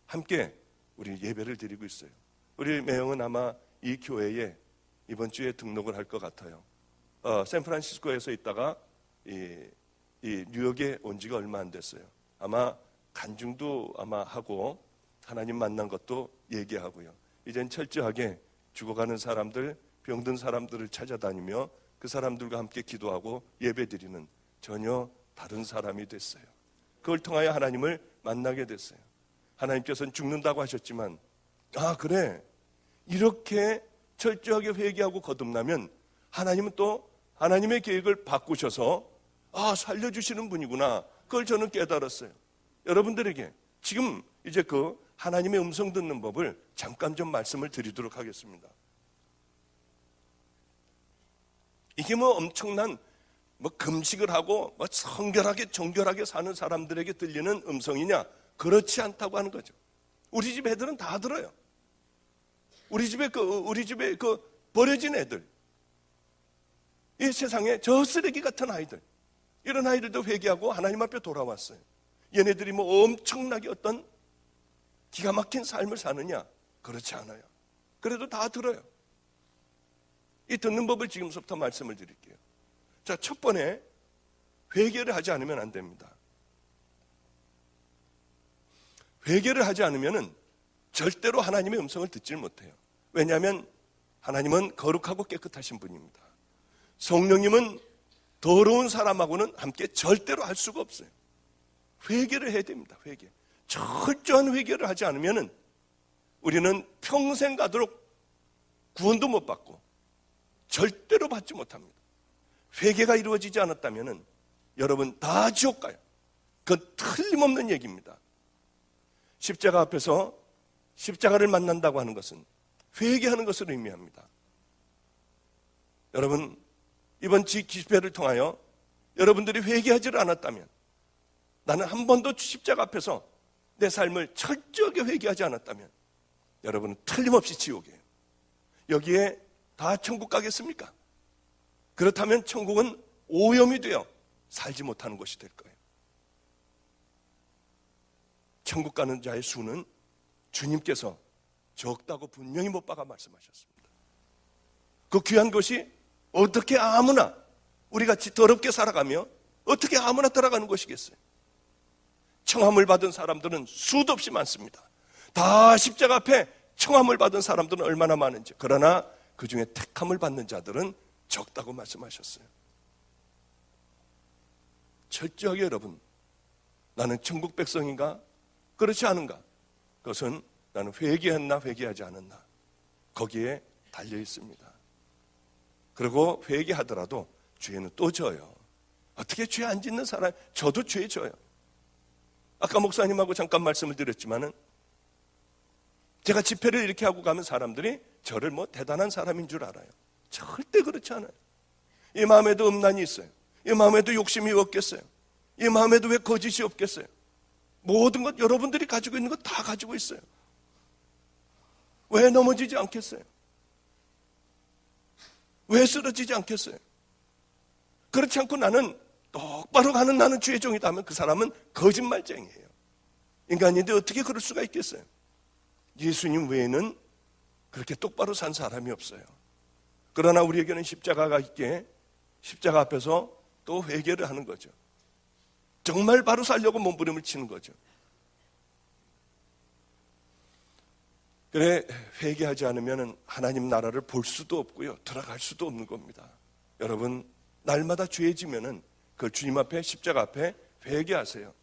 S1: 함께 우리 예배를 드리고 있어요. 우리 매형은 아마 이 교회에 이번 주에 등록을 할 것 같아요. 샌프란시스코에서 있다가 이 뉴욕에 온 지가 얼마 안 됐어요. 아마 간증도 아마 하고 하나님 만난 것도 얘기하고요. 이젠 철저하게 죽어가는 사람들 병든 사람들을 찾아다니며 그 사람들과 함께 기도하고 예배드리는 전혀 다른 사람이 됐어요. 그걸 통하여 하나님을 만나게 됐어요. 하나님께서는 죽는다고 하셨지만 그래, 이렇게 철저하게 회개하고 거듭나면 하나님은 또 하나님의 계획을 바꾸셔서 살려주시는 분이구나, 그걸 저는 깨달았어요. 여러분들에게 지금 이제 그 하나님의 음성 듣는 법을 잠깐 좀 말씀을 드리도록 하겠습니다. 이게 엄청난 금식을 하고 성결하게 정결하게 사는 사람들에게 들리는 음성이냐? 그렇지 않다고 하는 거죠. 우리 집 애들은 다 들어요. 우리 집에 버려진 애들, 이 세상에 저 쓰레기 같은 아이들, 이런 아이들도 회개하고 하나님 앞에 돌아왔어요. 얘네들이 엄청나게 어떤 기가 막힌 삶을 사느냐? 그렇지 않아요. 그래도 다 들어요. 이 듣는 법을 지금부터 말씀을 드릴게요. 자, 첫 번에 회개를 하지 않으면 안 됩니다. 회개를 하지 않으면 절대로 하나님의 음성을 듣질 못해요. 왜냐하면 하나님은 거룩하고 깨끗하신 분입니다. 성령님은 더러운 사람하고는 함께 절대로 할 수가 없어요. 회개를 해야 됩니다. 회개. 철저한 회개를 하지 않으면 우리는 평생 가도록 구원도 못 받고 절대로 받지 못합니다. 회개가 이루어지지 않았다면 여러분 다 지옥 가요. 그건 틀림없는 얘기입니다. 십자가 앞에서 십자가를 만난다고 하는 것은 회개하는 것을 의미합니다. 여러분, 이번 집회를 통하여 여러분들이 회개하지를 않았다면, 나는 한 번도 십자가 앞에서 내 삶을 철저하게 회개하지 않았다면 여러분은 틀림없이 지옥이에요. 여기에 다 천국 가겠습니까? 그렇다면 천국은 오염이 되어 살지 못하는 것이 될 거예요. 천국 가는 자의 수는 주님께서 적다고 분명히 못 박아 말씀하셨습니다. 그 귀한 것이 어떻게 아무나 우리같이 더럽게 살아가며 어떻게 아무나 들어가는 것이겠어요? 청함을 받은 사람들은 수도 없이 많습니다. 다 십자가 앞에 청함을 받은 사람들은 얼마나 많은지. 그러나 그 중에 택함을 받는 자들은 적다고 말씀하셨어요. 철저하게 여러분, 나는 천국 백성인가? 그렇지 않은가? 그것은 나는 회개했나 회개하지 않았나? 거기에 달려 있습니다. 그리고 회개하더라도 죄는 또 져요. 어떻게 죄 안 짓는 사람? 저도 죄 져요. 아까 목사님하고 잠깐 말씀을 드렸지만은 제가 집회를 이렇게 하고 가면 사람들이 저를 대단한 사람인 줄 알아요. 절대 그렇지 않아요. 이 마음에도 음란이 있어요. 이 마음에도 욕심이 없겠어요. 이 마음에도 왜 거짓이 없겠어요? 모든 것, 여러분들이 가지고 있는 것 다 가지고 있어요. 왜 넘어지지 않겠어요? 왜 쓰러지지 않겠어요? 그렇지 않고 나는 똑바로 가는 나는 주의 종이다 하면 그 사람은 거짓말쟁이에요. 인간인데 어떻게 그럴 수가 있겠어요? 예수님 외에는 그렇게 똑바로 산 사람이 없어요. 그러나 우리에게는 십자가가 있기에 십자가 앞에서 또 회개를 하는 거죠. 정말 바로 살려고 몸부림을 치는 거죠. 그래, 회개하지 않으면 하나님 나라를 볼 수도 없고요, 들어갈 수도 없는 겁니다. 여러분, 날마다 죄지면은 그 주님 앞에, 십자가 앞에 회개하세요.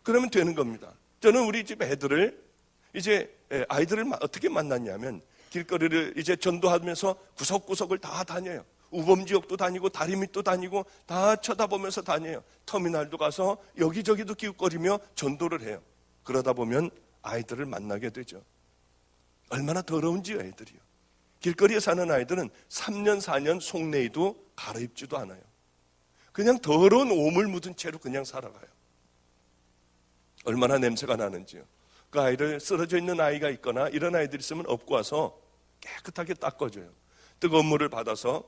S1: 그러면 되는 겁니다. 저는 우리 집 애들을 이제 아이들을 어떻게 만났냐면 길거리를 이제 전도하면서 구석구석을 다 다녀요. 우범지역도 다니고 다리 밑도 다니고 다 쳐다보면서 다녀요. 터미널도 가서 여기저기도 기웃거리며 전도를 해요. 그러다 보면 아이들을 만나게 되죠. 얼마나 더러운지요, 애들이요. 길거리에 사는 아이들은 3년 4년 속내에도 갈아입지도 않아요. 그냥 더러운 오물 묻은 채로 그냥 살아가요. 얼마나 냄새가 나는지요. 그 아이를, 쓰러져 있는 아이가 있거나 이런 아이들이 있으면 업고 와서 깨끗하게 닦아줘요. 뜨거운 물을 받아서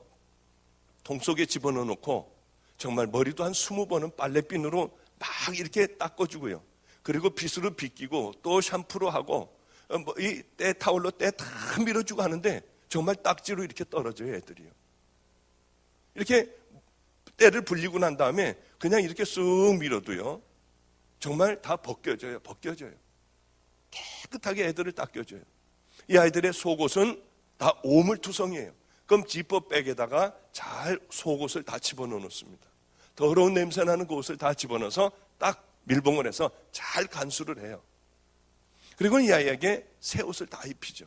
S1: 통 속에 집어넣어 놓고 정말 머리도 한 20번은 빨래비누로 막 이렇게 닦아주고요. 그리고 빗으로 빗기고 또 샴푸로 하고 이 때 타올로 때 다 밀어주고 하는데 정말 딱지로 이렇게 떨어져요, 애들이요. 이렇게 때를 불리고 난 다음에 그냥 이렇게 쑥 밀어도요, 정말 다 벗겨져요. 깨끗하게 애들을 닦여줘요. 이 아이들의 속옷은 다 오물투성이에요. 그럼 지퍼백에다가 잘 속옷을 다 집어넣어 놓습니다. 더러운 냄새 나는 그 옷을 다 집어넣어서 딱 밀봉을 해서 잘 간수를 해요. 그리고 이 아이에게 새 옷을 다 입히죠.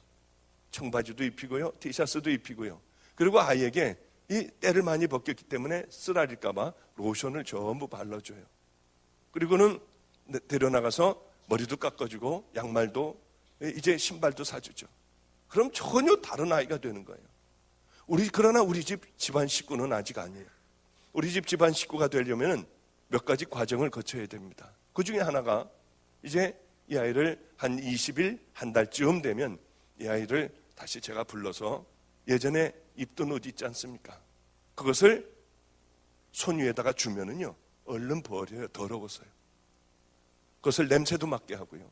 S1: 청바지도 입히고요, 티셔츠도 입히고요. 그리고 아이에게 이 때를 많이 벗겼기 때문에 쓰라릴까봐 로션을 전부 발라줘요. 그리고는 데려나가서 머리도 깎아주고 양말도 이제 신발도 사주죠. 그럼 전혀 다른 아이가 되는 거예요. 그러나 우리 집 집안 식구는 아직 아니에요. 우리 집 집안 식구가 되려면 몇 가지 과정을 거쳐야 됩니다. 그 중에 하나가 이제 이 아이를 한 20일, 한 달쯤 되면 이 아이를 다시 제가 불러서 예전에 입던 옷 있지 않습니까? 그것을 손 위에다가 주면은요, 얼른 버려요. 더러워서요. 그것을 냄새도 맡게 하고요.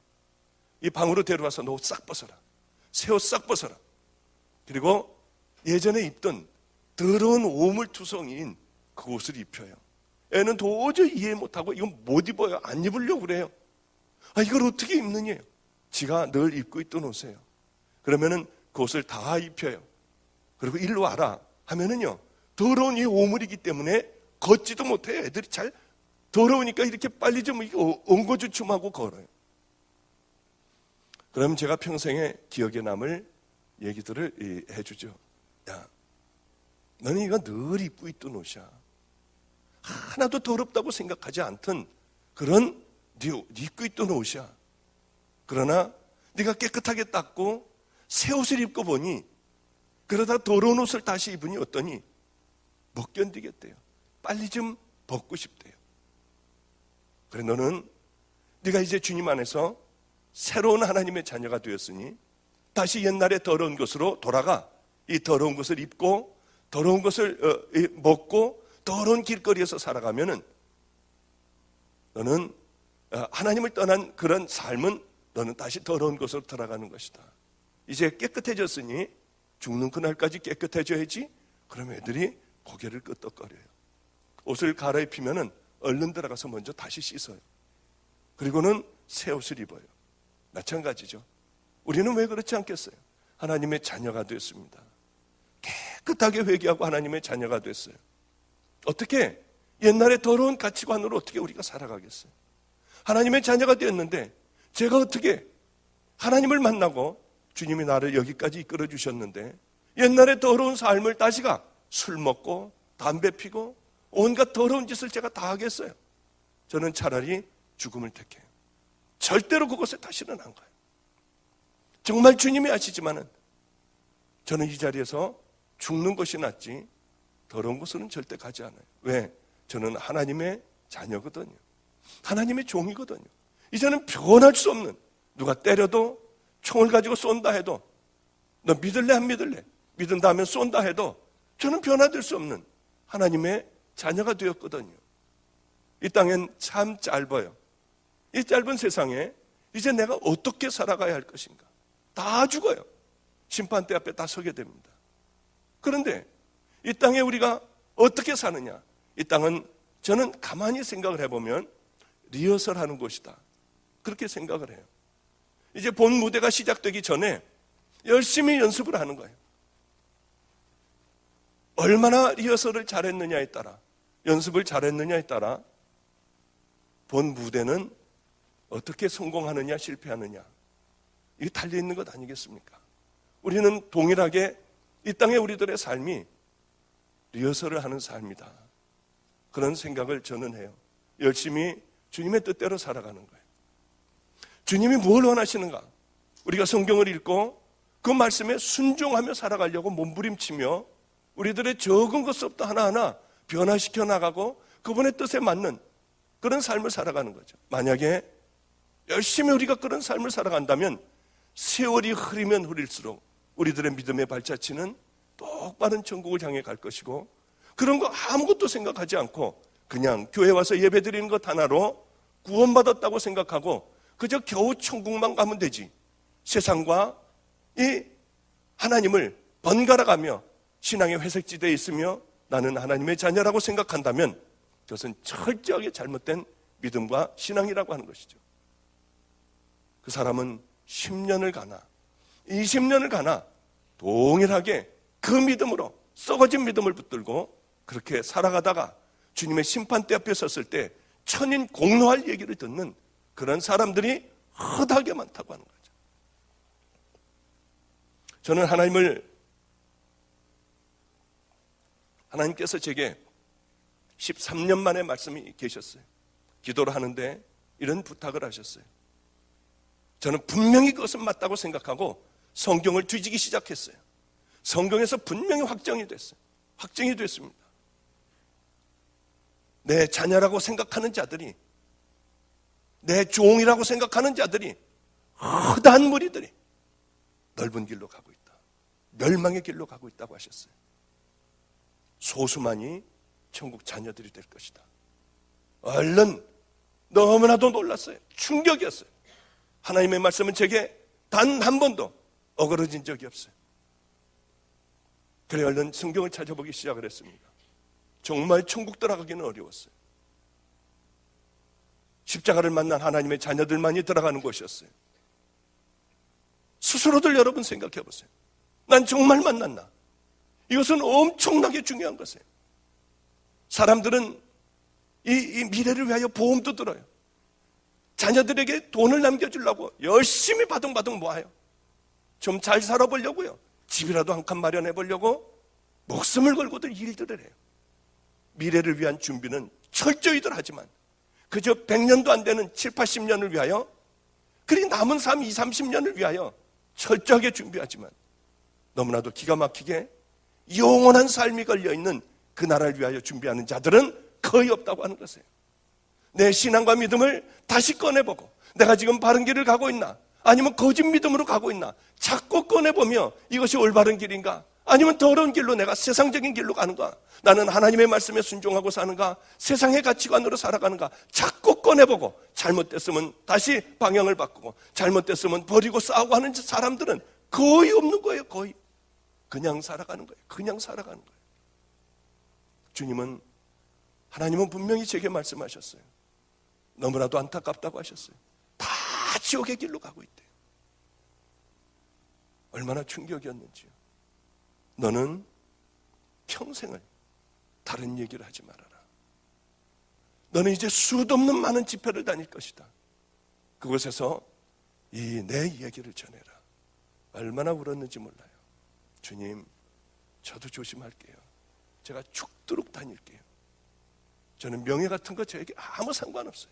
S1: 이 방으로 데려와서 너 옷 싹 벗어라. 새 옷 싹 벗어라. 그리고 예전에 입던 더러운 오물투성이인 그 옷을 입혀요. 애는 도저히 이해 못하고 이건 못 입어요. 안 입으려고 그래요. 이걸 어떻게 입느냐요. 지가 늘 입고 있던 옷이에요. 그러면은 그 옷을 다 입혀요. 그리고 일로 와라 하면은요, 더러운 이 오물이기 때문에 걷지도 못해요. 애들이 잘 더러우니까 이렇게 빨리 좀 엉거주춤하고 걸어요. 그럼 제가 평생에 기억에 남을 얘기들을 해주죠. 야, 너는 이거 늘 입고 있던 옷이야. 하나도 더럽다고 생각하지 않던 그런 네 입고 있던 옷이야. 그러나 네가 깨끗하게 닦고 새 옷을 입고 보니, 그러다 더러운 옷을 다시 입으니 어떠니? 못 견디겠대요. 빨리 좀 벗고 싶대요. 그래, 너는 네가 이제 주님 안에서 새로운 하나님의 자녀가 되었으니 다시 옛날에 더러운 것으로 돌아가 이 더러운 것을 입고 더러운 것을 먹고 더러운 길거리에서 살아가면은 너는 하나님을 떠난 그런 삶은 너는 다시 더러운 것으로 돌아가는 것이다. 이제 깨끗해졌으니 죽는 그날까지 깨끗해져야지. 그러면 애들이 고개를 끄덕거려요. 옷을 갈아입히면은 얼른 들어가서 먼저 다시 씻어요. 그리고는 새 옷을 입어요. 마찬가지죠. 우리는 왜 그렇지 않겠어요? 하나님의 자녀가 됐습니다. 깨끗하게 회개하고 하나님의 자녀가 됐어요. 어떻게 옛날에 더러운 가치관으로 어떻게 우리가 살아가겠어요? 하나님의 자녀가 되었는데 제가 어떻게 하나님을 만나고 주님이 나를 여기까지 이끌어 주셨는데 옛날에 더러운 삶을 다시가 술 먹고 담배 피고 온갖 더러운 짓을 제가 다 하겠어요? 저는 차라리 죽음을 택해요. 절대로 그것에 다시는 안 가요. 정말 주님이 아시지만은 저는 이 자리에서 죽는 것이 낫지 더러운 곳으로는 절대 가지 않아요. 왜? 저는 하나님의 자녀거든요. 하나님의 종이거든요. 이제는 변할 수 없는, 누가 때려도 총을 가지고 쏜다 해도 너 믿을래 안 믿을래? 믿은다 하면 쏜다 해도 저는 변화될 수 없는 하나님의 자녀가 되었거든요. 이 땅엔 참 짧아요. 이 짧은 세상에 이제 내가 어떻게 살아가야 할 것인가? 다 죽어요. 심판대 앞에 다 서게 됩니다. 그런데 이 땅에 우리가 어떻게 사느냐? 이 땅은 저는 가만히 생각을 해보면 리허설하는 곳이다. 그렇게 생각을 해요. 이제 본 무대가 시작되기 전에 열심히 연습을 하는 거예요. 얼마나 리허설을 잘했느냐에 따라, 연습을 잘했느냐에 따라 본 무대는 어떻게 성공하느냐 실패하느냐 이게 달려있는 것 아니겠습니까? 우리는 동일하게 이 땅의 우리들의 삶이 리허설을 하는 삶이다. 그런 생각을 저는 해요. 열심히 주님의 뜻대로 살아가는 거예요. 주님이 뭘 원하시는가? 우리가 성경을 읽고 그 말씀에 순종하며 살아가려고 몸부림치며 우리들의 적은 것부터 하나하나 변화시켜 나가고 그분의 뜻에 맞는 그런 삶을 살아가는 거죠. 만약에 열심히 우리가 그런 삶을 살아간다면 세월이 흐리면 흐릴수록 우리들의 믿음의 발자취는 똑바른 천국을 향해 갈 것이고, 그런 거 아무것도 생각하지 않고 그냥 교회 와서 예배 드리는 것 하나로 구원받았다고 생각하고 그저 겨우 천국만 가면 되지, 세상과 이 하나님을 번갈아가며 신앙의 회색지대에 있으며 나는 하나님의 자녀라고 생각한다면 그것은 철저하게 잘못된 믿음과 신앙이라고 하는 것이죠. 그 사람은 10년을 가나 20년을 가나 동일하게 그 믿음으로 썩어진 믿음을 붙들고 그렇게 살아가다가 주님의 심판대 앞에 섰을 때 천인 공로할 얘기를 듣는 그런 사람들이 허다하게 많다고 하는 거죠. 저는 하나님께서 제게 13년 만에 말씀이 계셨어요. 기도를 하는데 이런 부탁을 하셨어요. 저는 분명히 그것은 맞다고 생각하고 성경을 뒤지기 시작했어요. 성경에서 분명히 확정이 됐어요. 확정이 됐습니다. 내 자녀라고 생각하는 자들이, 내 종이라고 생각하는 자들이, 허다한 무리들이 넓은 길로 가고 있다. 멸망의 길로 가고 있다고 하셨어요. 소수만이 천국 자녀들이 될 것이다. 얼른 너무나도 놀랐어요. 충격이었어요. 하나님의 말씀은 제게 단 한 번도 어그러진 적이 없어요. 그래 얼른 성경을 찾아보기 시작을 했습니다. 정말 천국 들어가기는 어려웠어요. 십자가를 만난 하나님의 자녀들만이 들어가는 곳이었어요. 스스로들 여러분 생각해 보세요. 난 정말 만났나? 이것은 엄청나게 중요한 것이에요. 사람들은 이 미래를 위하여 보험도 들어요. 자녀들에게 돈을 남겨주려고 열심히 바둥바둥 모아요. 좀 잘 살아보려고요. 집이라도 한 칸 마련해 보려고 목숨을 걸고들 일들을 해요. 미래를 위한 준비는 철저히들 하지만 그저 100년도 안 되는 7, 80년을 위하여, 그리고 남은 삶 20, 30년을 위하여 철저하게 준비하지만 너무나도 기가 막히게 영원한 삶이 걸려있는 그 나라를 위하여 준비하는 자들은 거의 없다고 하는 것이에요. 내 신앙과 믿음을 다시 꺼내보고 내가 지금 바른 길을 가고 있나 아니면 거짓 믿음으로 가고 있나 자꾸 꺼내보며 이것이 올바른 길인가 아니면 더러운 길로 내가 세상적인 길로 가는가, 나는 하나님의 말씀에 순종하고 사는가 세상의 가치관으로 살아가는가 자꾸 꺼내보고 잘못됐으면 다시 방향을 바꾸고 잘못됐으면 버리고 싸우고 하는 사람들은 거의 없는 거예요. 거의 그냥 살아가는 거예요. 그냥 살아가는 거예요. 하나님은 분명히 제게 말씀하셨어요. 너무나도 안타깝다고 하셨어요. 다 지옥의 길로 가고 있대요. 얼마나 충격이었는지요. 너는 평생을 다른 얘기를 하지 말아라. 너는 이제 수도 없는 많은 집회를 다닐 것이다. 그곳에서 이 내 얘기를 전해라. 얼마나 울었는지 몰라요. 주님, 저도 조심할게요. 제가 죽도록 다닐게요. 저는 명예 같은 거 저에게 아무 상관없어요.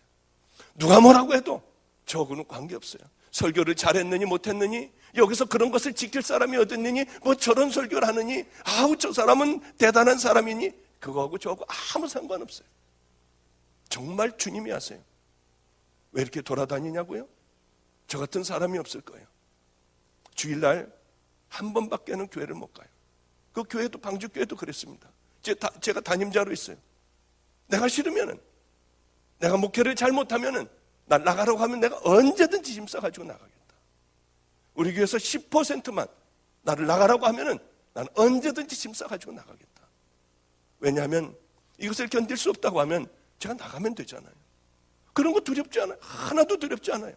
S1: 누가 뭐라고 해도 저하고는 관계없어요. 설교를 잘했느니 못했느니, 여기서 그런 것을 지킬 사람이 어딨느니, 뭐 저런 설교를 하느니, 아우 저 사람은 대단한 사람이니, 그거하고 저하고 아무 상관없어요. 정말 주님이 아세요. 왜 이렇게 돌아다니냐고요? 저 같은 사람이 없을 거예요. 주일날 한 번밖에는 교회를 못 가요. 그 교회도 방주교회도 그랬습니다. 제가 담임자로 있어요. 내가 싫으면은, 내가 목회를 잘못하면은 나 나가라고 하면 내가 언제든지 짐 싸가지고 나가겠다. 우리 교회에서 10%만 나를 나가라고 하면은 난 언제든지 짐 싸가지고 나가겠다. 왜냐하면 이것을 견딜 수 없다고 하면 제가 나가면 되잖아요. 그런 거 두렵지 않아요. 하나도 두렵지 않아요.